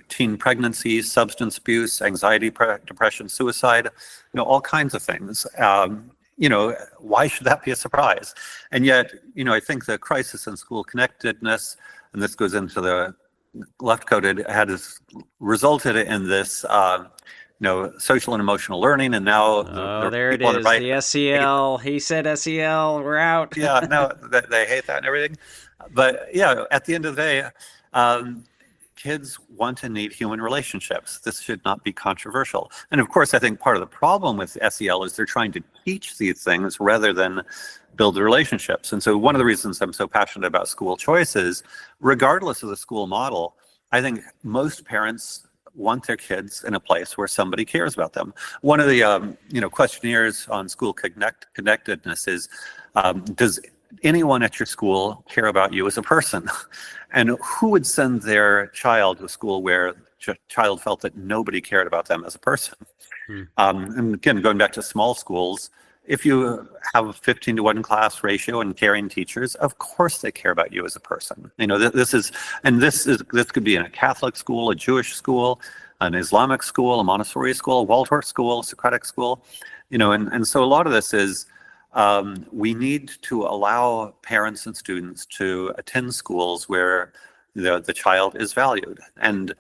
teen pregnancy, substance abuse, anxiety, depression, suicide, all kinds of things. Why should that be a surprise? And yet, I think the crisis in school connectedness, and this goes into the left-coded, has resulted in this, social and emotional learning, and now there it is, the SEL. He said SEL, we're out. Yeah, no, they hate that and everything. But yeah, at the end of the day, kids want and need human relationships. This should not be controversial. And of course, I think part of the problem with SEL is they're trying to teach these things rather than build the relationships. And so one of the reasons I'm so passionate about school choice is, regardless of the school model, I think most parents want their kids in a place where somebody cares about them. One of the questionnaires on school connectedness is, does anyone at your school care about you as a person? And who would send their child to a school where child felt that nobody cared about them as a person? And again, going back to small schools, if you have a 15-to-1 class ratio and caring teachers, of course they care about you as a person. This could be in a Catholic school, a Jewish school. an Islamic school, a Montessori school, a Waldorf school, a Socratic school, and so a lot of this is we need to allow parents and students to attend schools where the child is valued. And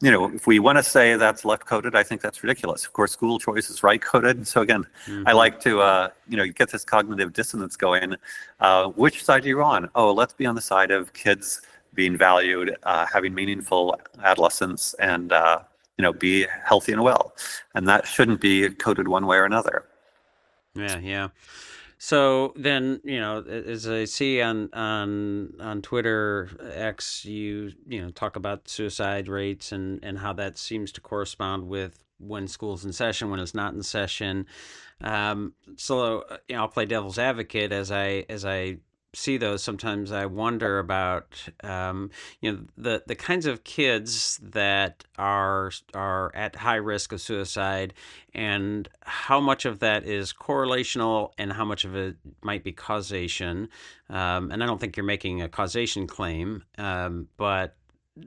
if we want to say that's left-coded, I think that's ridiculous. Of course, school choice is right-coded. So again, I like to, get this cognitive dissonance going. Which side are you on? Oh, let's be on the side of kids being valued, having meaningful adolescence, and, be healthy and well. And that shouldn't be coded one way or another. Yeah. So then, as I see on Twitter X, you talk about suicide rates and how that seems to correspond with when school's in session, when it's not in session. So I'll play devil's advocate as I see those. Sometimes I wonder about the kinds of kids that are at high risk of suicide, and how much of that is correlational and how much of it might be causation. And I don't think you're making a causation claim, but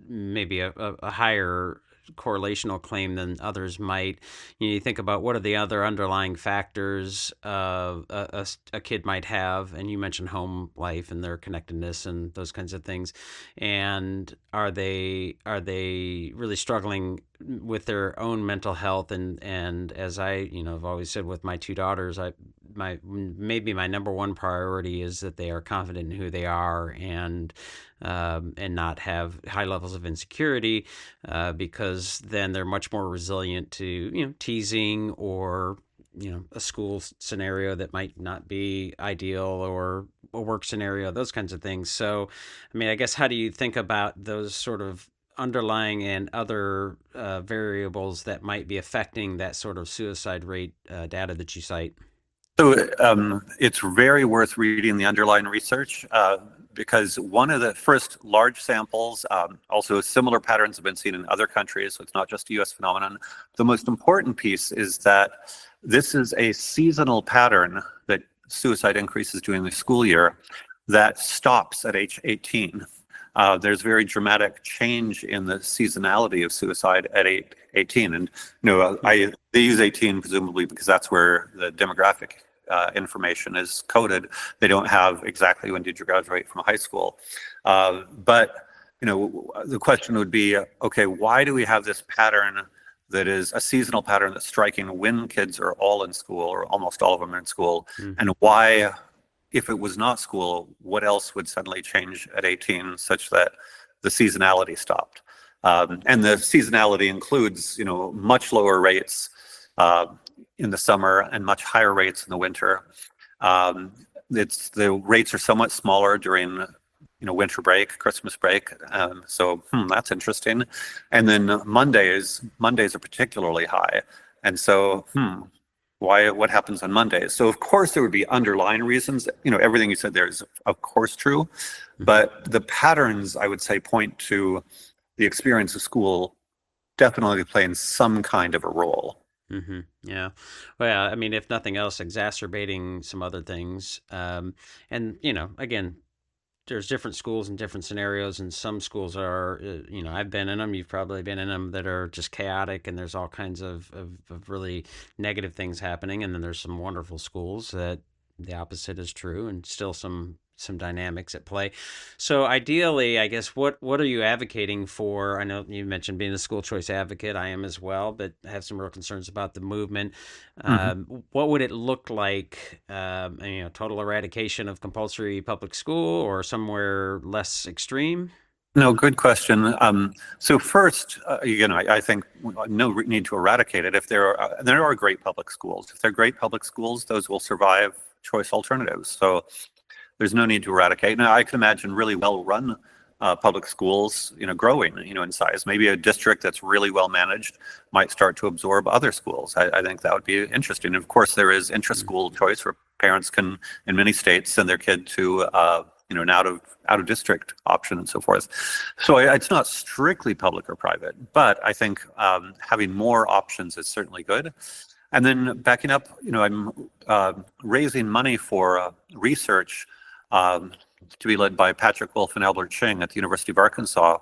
maybe a higher correlational claim than others might. You think about what are the other underlying factors a kid might have, and you mentioned home life and their connectedness and those kinds of things. And are they really struggling with their own mental health? And as I have always said with my two daughters, maybe my number one priority is that they are confident in who they are, and not have high levels of insecurity, because then they're much more resilient to teasing or a school scenario that might not be ideal, or a work scenario, those kinds of things. So, I guess, how do you think about those sort of underlying and other variables that might be affecting that sort of suicide rate data that you cite? So it's very worth reading the underlying research, because one of the first large samples, also similar patterns have been seen in other countries, so it's not just a US phenomenon. The most important piece is that this is a seasonal pattern, that suicide increases during the school year, that stops at age 18. There's very dramatic change in the seasonality of suicide at 18. And they use 18 presumably because that's where the demographic information is coded. They don't have exactly when did you graduate from high school. But the question would be, okay, why do we have this pattern that is a seasonal pattern that's striking when kids are all in school, or almost all of them are in school? And why, if it was not school, what else would suddenly change at 18 such that the seasonality stopped? And the seasonality includes, much lower rates in the summer and much higher rates in the winter. The rates are somewhat smaller during winter break, Christmas break. So that's interesting. And then Mondays are particularly high. And so what happens on Mondays? So of course there would be underlying reasons. Everything you said there is of course true, but the patterns, I would say, point to the experience of school definitely playing some kind of a role. Yeah. Well, if nothing else, exacerbating some other things. And, again, there's different schools and different scenarios, and some schools are, I've been in them, you've probably been in them, that are just chaotic, and there's all kinds of really negative things happening. And then there's some wonderful schools that the opposite is true, and still some dynamics at play. So ideally, I guess, what are you advocating for? I know you mentioned being a school choice advocate. I am as well, but I have some real concerns about the movement. What would it look like? Total eradication of compulsory public school, or somewhere less extreme? No, good question. So first, I think no need to eradicate it. If there are great public schools, if they're great public schools, those will survive choice alternatives. So there's no need to eradicate. Now, I can imagine really well-run public schools, growing, in size. Maybe a district that's really well managed might start to absorb other schools. I think that would be interesting. And of course, there is intra-school choice, where parents can, in many states, send their kid to, an out of district option and so forth. So it's not strictly public or private, but I think having more options is certainly good. And then backing up, I'm raising money for research to be led by Patrick Wolf and Albert Ching at the University of Arkansas,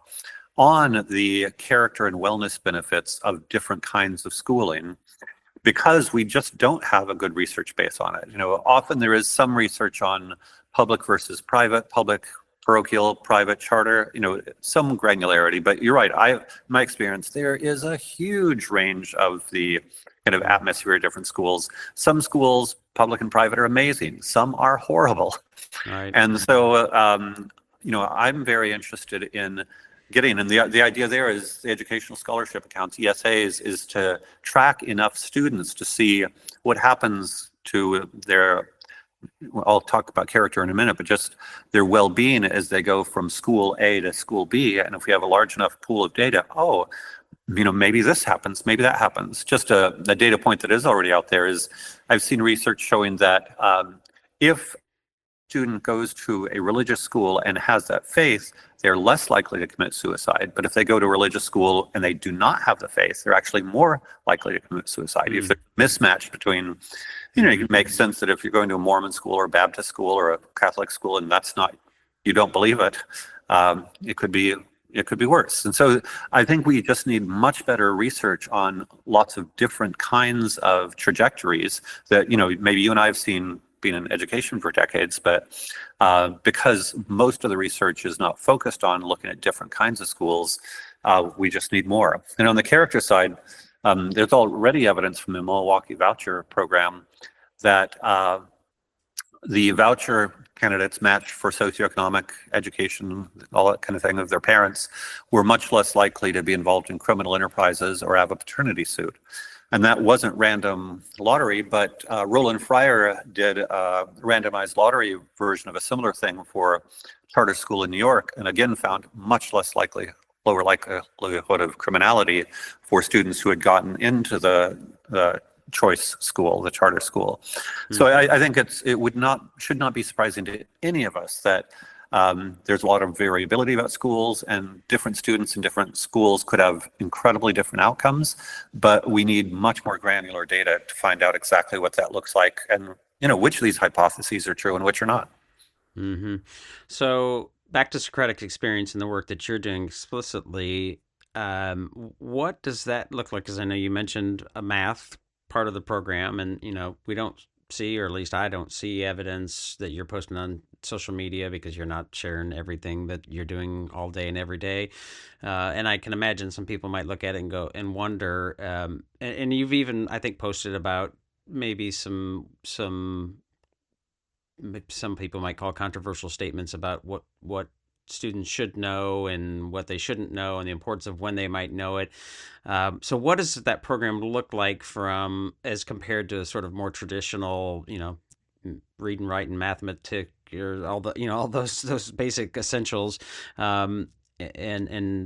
on the character and wellness benefits of different kinds of schooling, because we just don't have a good research base on it. Often there is some research on public versus private, public, parochial, private, charter, some granularity, but you're right. My experience, there is a huge range of the kind of atmosphere of different schools. Some schools, public and private, are amazing. Some are horrible. Right. And so, I'm very interested in getting, and the idea there is the educational scholarship accounts, ESAs, is to track enough students to see what happens to their, I'll talk about character in a minute, but just their well-being as they go from school A to school B. And if we have a large enough pool of data, maybe this happens, maybe that happens. Just a data point that is already out there is, I've seen research showing that if student goes to a religious school and has that faith, they're less likely to commit suicide. But if they go to a religious school and they do not have the faith, they're actually more likely to commit suicide. If there's a mismatch between, it makes sense that if you're going to a Mormon school or a Baptist school or a Catholic school and you don't believe it, it could be worse. And so I think we just need much better research on lots of different kinds of trajectories that, maybe you and I have seen being in education for decades, but because most of the research is not focused on looking at different kinds of schools, we just need more. And on the character side, there's already evidence from the Milwaukee voucher program that the voucher candidates matched for socioeconomic education, all that kind of thing, of their parents, were much less likely to be involved in criminal enterprises or have a paternity suit. And that wasn't random lottery, but Roland Fryer did a randomized lottery version of a similar thing for a charter school in New York, and again found much less lower likelihood of criminality for students who had gotten into the choice school, the charter school. So I think should not be surprising to any of us that there's a lot of variability about schools, and different students in different schools could have incredibly different outcomes, but we need much more granular data to find out exactly what that looks like, and which of these hypotheses are true and which are not. Mm-hmm. So back to Socratic Experience and the work that you're doing explicitly, what does that look like? Because I know you mentioned a math part of the program, and we don't see, or at least I don't see, evidence that you're posting on social media because you're not sharing everything that you're doing all day and every day. And I can imagine some people might look at it and go and wonder, and you've even, I think, posted about maybe some people might call controversial statements about what students should know and what they shouldn't know, and the importance of when they might know it. So what does that program look like as compared to sort of more traditional, read and write and mathematics, or all those basic essentials, and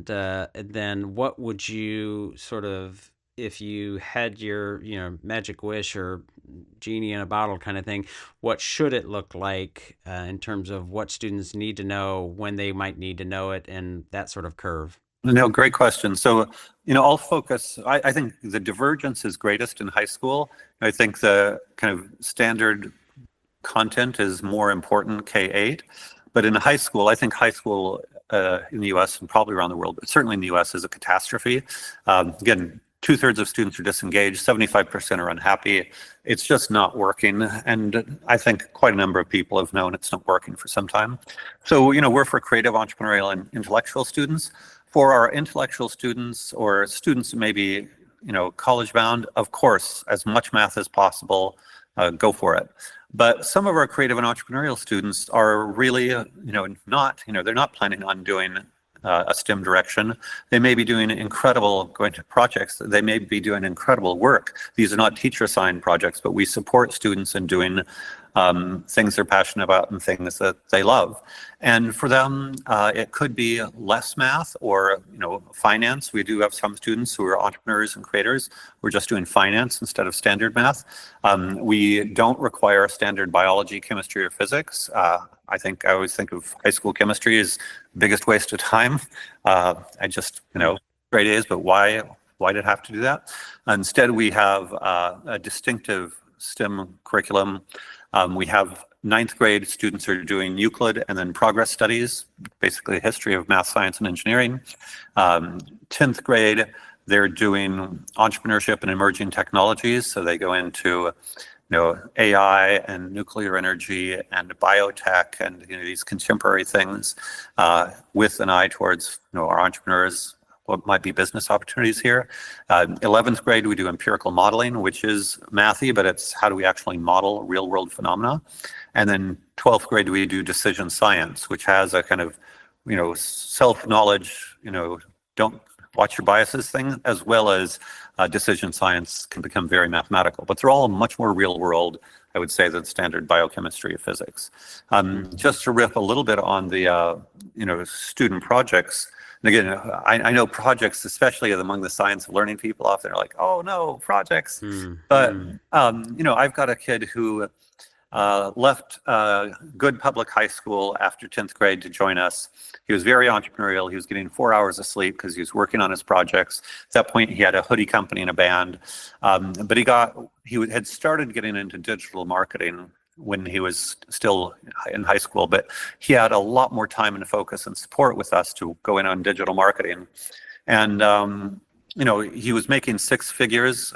then what would you sort of, if you had your magic wish or genie in a bottle kind of thing, what should it look like in terms of what students need to know, when they might need to know it, and that sort of curve? No, great question. So, I'll focus, I think the divergence is greatest in high school. I think the kind of standard content is more important K-8, but in high school, I think high school in the US and probably around the world, but certainly in the US, is a catastrophe. Again, 2/3 of students are disengaged, 75% are unhappy. It's just not working. And I think quite a number of people have known it's not working for some time. So, we're for creative, entrepreneurial, and intellectual students. For our intellectual students, or students who may be, college bound, of course, as much math as possible, go for it. But some of our creative and entrepreneurial students are really, they're not planning on doing a STEM direction. They may be doing going to projects. They may be doing incredible work. These are not teacher-assigned projects, but we support students in doing things they're passionate about and things that they love. And for them, it could be less math or, finance. We do have some students who are entrepreneurs and creators. We're just doing finance instead of standard math. We don't require standard biology, chemistry, or physics. I always think of high school chemistry as the biggest waste of time. I just, great A's, but why did it have to do that? Instead, we have a distinctive STEM curriculum. We have ninth grade, students are doing Euclid and then progress studies, basically a history of math, science, and engineering. 10th grade, they're doing entrepreneurship and emerging technologies. So they go into AI and nuclear energy and biotech and these contemporary things with an eye towards our entrepreneurs, what might be business opportunities here. 11th grade, we do empirical modeling, which is mathy, but it's how do we actually model real world phenomena. And then 12th grade, we do decision science, which has a kind of, self-knowledge, don't watch your biases thing, as well as decision science can become very mathematical. But they're all much more real world, I would say, than standard biochemistry or physics. Just to riff a little bit on the, student projects. And again, I know projects, especially among the science of learning people, often are like, oh no, projects. But, I've got a kid who left good public high school after 10th grade to join us. He was very entrepreneurial. He was getting 4 hours of sleep because he was working on his projects. At that point, he had a hoodie company and a band. But he had started getting into digital marketing when he was still in high school, but he had a lot more time and focus and support with us to go in on digital marketing. And, he was making six figures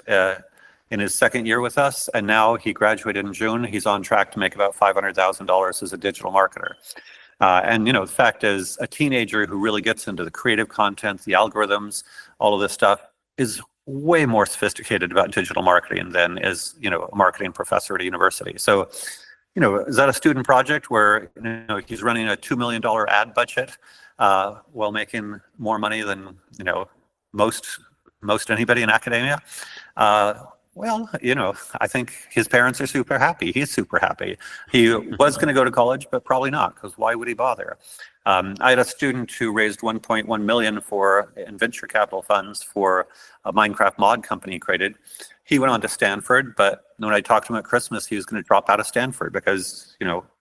in his second year with us, and now he graduated in June. He's on track to make about $500,000 as a digital marketer. And the fact is, a teenager who really gets into the creative content, the algorithms, all of this stuff is way more sophisticated about digital marketing than is, a marketing professor at a university. So, is that a student project where, he's running a $2 million ad budget while making more money than, most anybody in academia? Well, I think his parents are super happy. He's super happy. He was going to go to college, but probably not, because why would he bother? I had a student who raised 1.1 million in venture capital funds for a Minecraft mod company he created. He went on to Stanford, but when I talked to him at Christmas, he was going to drop out of Stanford because,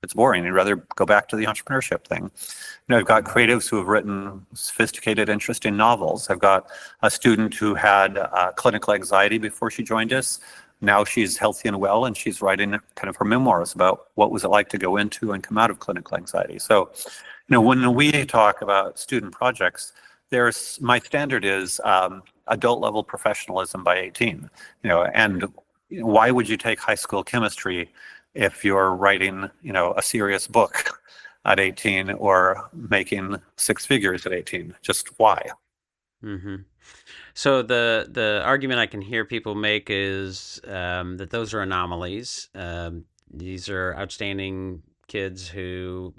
it's boring. He'd rather go back to the entrepreneurship thing. I've got creatives who have written sophisticated, interesting novels. I've got a student who had clinical anxiety before she joined us. Now she's healthy and well, and she's writing kind of her memoirs about what was it like to go into and come out of clinical anxiety. So, when we talk about student projects, my standard is adult level professionalism by 18. And why would you take high school chemistry if you're writing, a serious book at 18 or making six figures at 18? Just why? Mm-hmm. So the argument I can hear people make is that those are anomalies. These are outstanding kids who,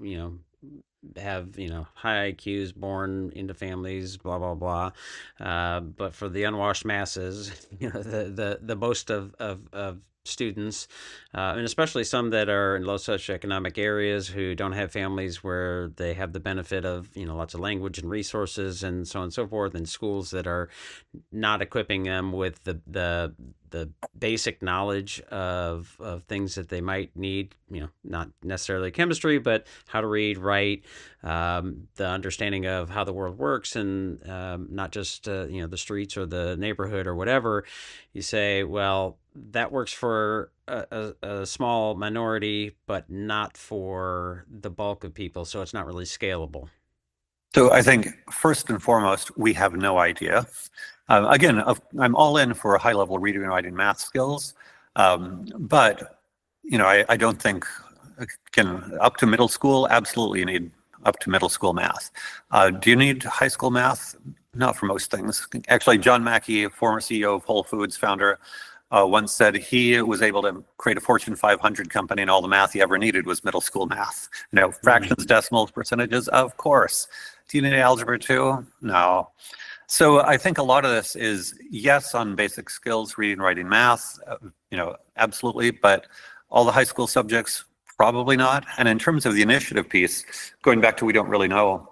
have high IQs, born into families, blah blah blah. But for the unwashed masses, the most of students, and especially some that are in low socioeconomic areas who don't have families where they have the benefit of lots of language and resources and so on and so forth, and schools that are not equipping them with the basic knowledge of things that they might need, not necessarily chemistry, but how to read, write, the understanding of how the world works, and not just the streets or the neighborhood or whatever. You say, well, that works for a small minority, but not for the bulk of people, so it's not really scalable. So I think first and foremost, we have no idea. Again, I'm all in for high level reading and writing math skills, but I don't think, up to middle school, absolutely you need up to middle school math. Do you need high school math? Not for most things. Actually, John Mackey, former CEO of Whole Foods, founder, once said he was able to create a Fortune 500 company and all the math he ever needed was middle school math. Fractions, decimals, percentages, of course. Do you need algebra too? No. So I think a lot of this is, yes, on basic skills, reading, writing, math, absolutely, but all the high school subjects, probably not. And in terms of the initiative piece, going back to we don't really know,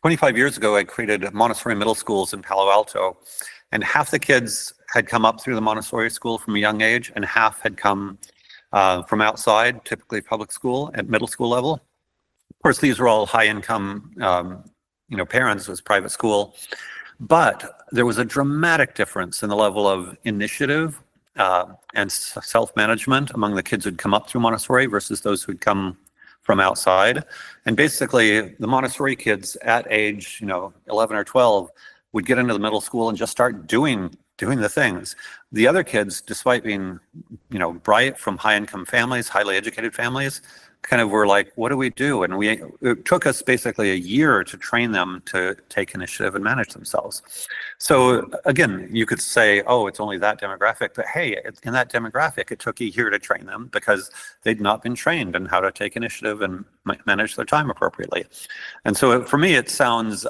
25 years ago, I created Montessori middle schools in Palo Alto, and half the kids had come up through the Montessori school from a young age, and half had come from outside, typically public school at middle school level. Of course, these were all high income, parents. It was private school, but there was a dramatic difference in the level of initiative and self-management among the kids who'd come up through Montessori versus those who'd come from outside. And basically, the Montessori kids at age 11 or 12 would get into the middle school and just start doing the things. The other kids, despite being bright, from high-income families, highly educated families, kind of were like, what do we do? And it took us basically a year to train them to take initiative and manage themselves. So again, you could say, oh, it's only that demographic, but hey, in that demographic, it took a year to train them because they'd not been trained in how to take initiative and manage their time appropriately. And so for me, it sounds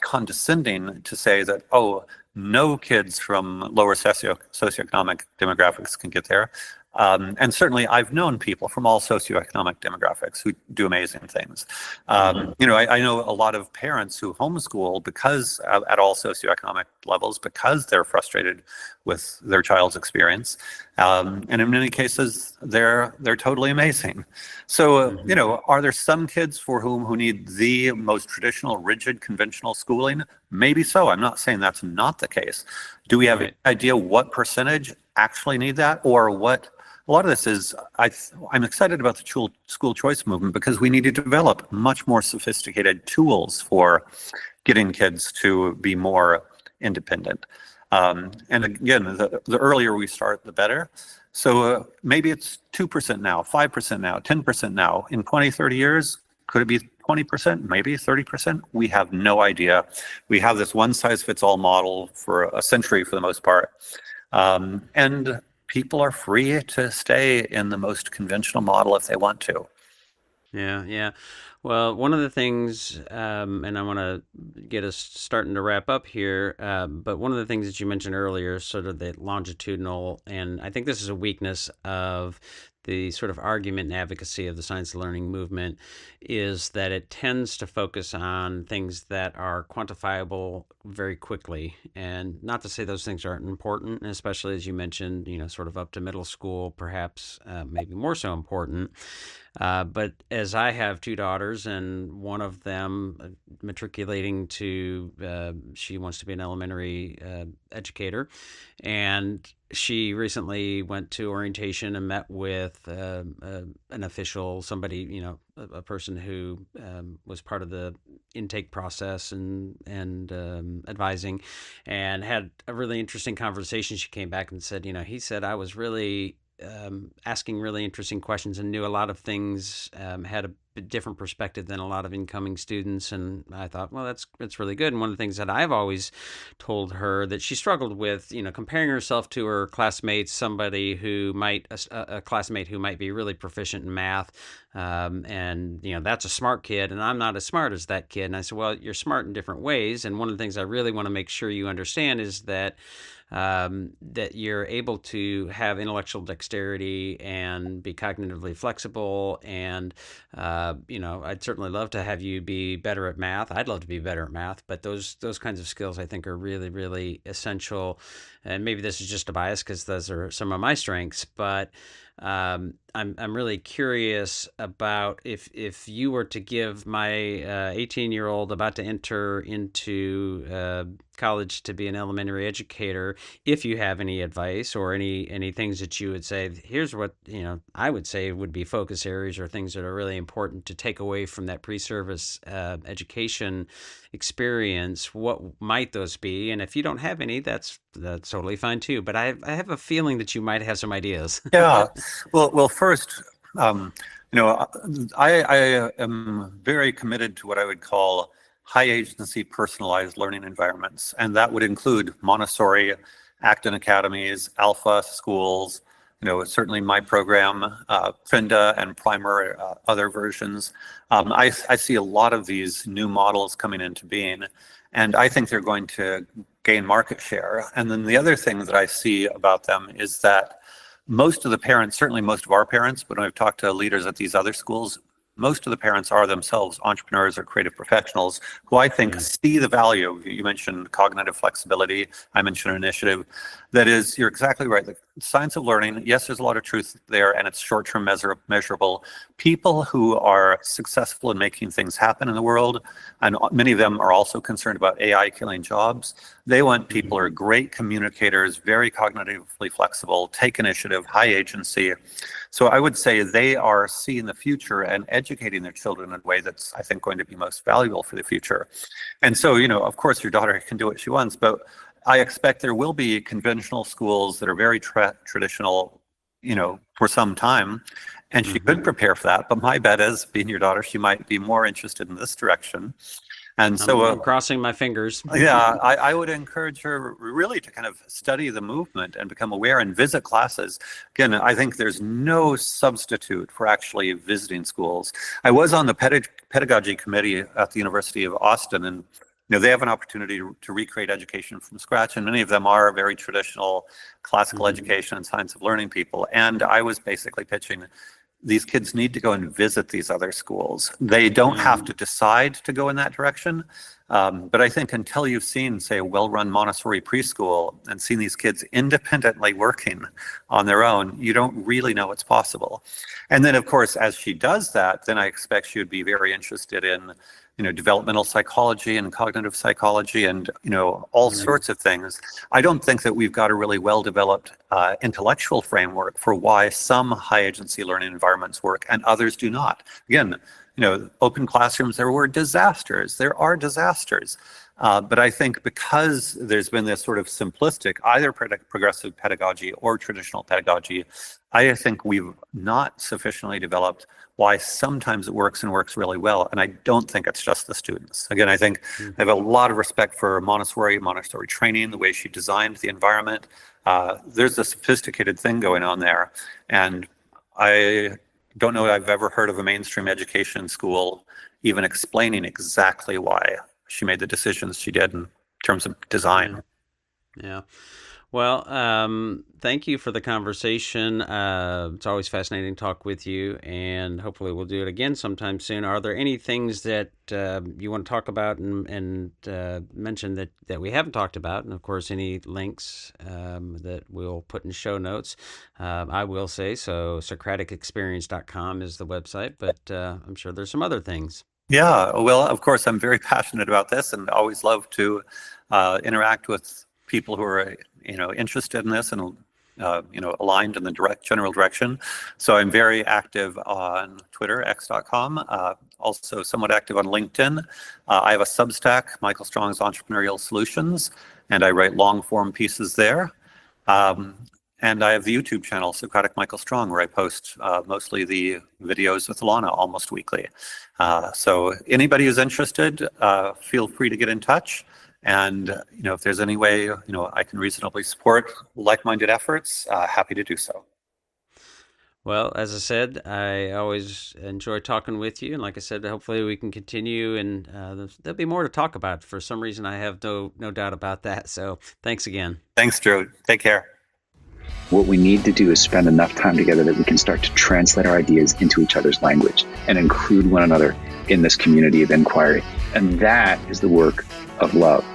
condescending to say that, oh, no kids from lower socioeconomic demographics can get there. And certainly I've known people from all socioeconomic demographics who do amazing things. I know a lot of parents who homeschool because at all socioeconomic levels, because they're frustrated with their child's experience. And in many cases, they're totally amazing. So, are there some kids for who need the most traditional, rigid, conventional schooling? Maybe so. I'm not saying that's not the case. Do we have any idea what percentage actually need that, or what? A lot of this is, I'm excited about the school choice movement because we need to develop much more sophisticated tools for getting kids to be more independent. And again, the earlier we start, the better. So maybe it's 2% now, 5% now, 10% now. In 20, 30 years, could it be 20%, maybe 30%? We have no idea. We have this one-size-fits-all model for a century for the most part. And people are free to stay in the most conventional model if they want to. Yeah. Well, one of the things, and I want to get us starting to wrap up here, but one of the things that you mentioned earlier, sort of the longitudinal, and I think this is a weakness of the sort of argument and advocacy of the science of learning movement, is that it tends to focus on things that are quantifiable very quickly. And not to say those things aren't important, especially as you mentioned, sort of up to middle school, perhaps maybe more so important. But as I have two daughters, and one of them matriculating to, she wants to be an elementary educator, and she recently went to orientation and met with an official, somebody, a person who was part of the intake process and advising, and had a really interesting conversation. She came back and said, he said, I was really asking really interesting questions and knew a lot of things, had a different perspective than a lot of incoming students. And I thought, well, that's really good. And one of the things that I've always told her that she struggled with, comparing herself to her classmates, somebody who might, a classmate who might be really proficient in math, and that's a smart kid, and I'm not as smart as that kid. And I said, well, you're smart in different ways. And one of the things I really want to make sure you understand is that that you're able to have intellectual dexterity and be cognitively flexible. And, I'd certainly love to have you be better at math. I'd love to be better at math, but those kinds of skills I think are really, really essential. And maybe this is just a bias because those are some of my strengths, but I'm really curious about if you were to give my 18-year-old about to enter into college to be an elementary educator, if you have any advice or any things that you would say, here's what I would say would be focus areas or things that are really important to take away from that pre-service education experience. What might those be? And if you don't have any, that's totally fine too. But I have a feeling that you might have some ideas. Yeah. Well, first, I am very committed to what I would call high agency personalized learning environments. And that would include Montessori, Acton academies, Alpha schools, certainly my program, Finda and Primer, other versions. I see a lot of these new models coming into being, and I think they're going to gain market share. And then the other thing that I see about them is that most of the parents, certainly most of our parents, but when I've talked to leaders at these other schools, most of the parents are themselves entrepreneurs or creative professionals who I think see the value. You mentioned cognitive flexibility. I mentioned initiative. That is, you're exactly right. science of learning, yes, there's a lot of truth there, and it's short-term measurable. People who are successful in making things happen in the world, and many of them are also concerned about AI killing jobs. They want people who are great communicators, very cognitively flexible, take initiative, high agency. So I would say they are seeing the future and educating their children in a way that's, I think, going to be most valuable for the future. And so, of course, your daughter can do what she wants, but I expect there will be conventional schools that are very traditional, for some time, and she could prepare for that. But my bet is, being your daughter, she might be more interested in this direction. And so I'm crossing my fingers. Yeah, I would encourage her really to kind of study the movement and become aware and visit classes. Again, I think there's no substitute for actually visiting schools. I was on the pedagogy committee at the University of Austin, and they have an opportunity to recreate education from scratch, and many of them are very traditional classical education and science of learning people. And I was basically pitching, these kids need to go and visit these other schools. They don't have to decide to go in that direction. But I think until you've seen, say, a well-run Montessori preschool and seen these kids independently working on their own, you don't really know what's possible. And then, of course, as she does that, then I expect she would be very interested in developmental psychology and cognitive psychology and, all sorts of things. I don't think that we've got a really well-developed intellectual framework for why some high-agency learning environments work and others do not. Again, open classrooms, there were disasters. There are disasters. But I think because there's been this sort of simplistic, either progressive pedagogy or traditional pedagogy, I think we've not sufficiently developed why sometimes it works and works really well. And I don't think it's just the students. Again, I think I have a lot of respect for Montessori training, the way she designed the environment. There's a sophisticated thing going on there. And I don't know I've ever heard of a mainstream education school even explaining exactly why she made the decisions she did in terms of design. Yeah. Well, thank you for the conversation. It's always fascinating to talk with you, and hopefully we'll do it again sometime soon. Are there any things that you want to talk about and mention that we haven't talked about? And of course, any links that we'll put in show notes. I will say, so SocraticExperience.com is the website, but I'm sure there's some other things. Yeah, well, of course, I'm very passionate about this and always love to interact with people who are interested in this and aligned in the general direction. So I'm very active on Twitter, x.com, also somewhat active on LinkedIn. I have a Substack, Michael Strong's Entrepreneurial Solutions, and I write long form pieces there. And I have the YouTube channel, Socratic Michael Strong, where I post mostly the videos with Lana almost weekly. So anybody who's interested, feel free to get in touch. And if there's any way I can reasonably support like-minded efforts, happy to do so. Well, as I said, I always enjoy talking with you, and like I said, hopefully we can continue, and there'll be more to talk about. For some reason, I have no doubt about that. So thanks again. Thanks, Drew. Take care. What we need to do is spend enough time together that we can start to translate our ideas into each other's language and include one another in this community of inquiry. And that is the work of love.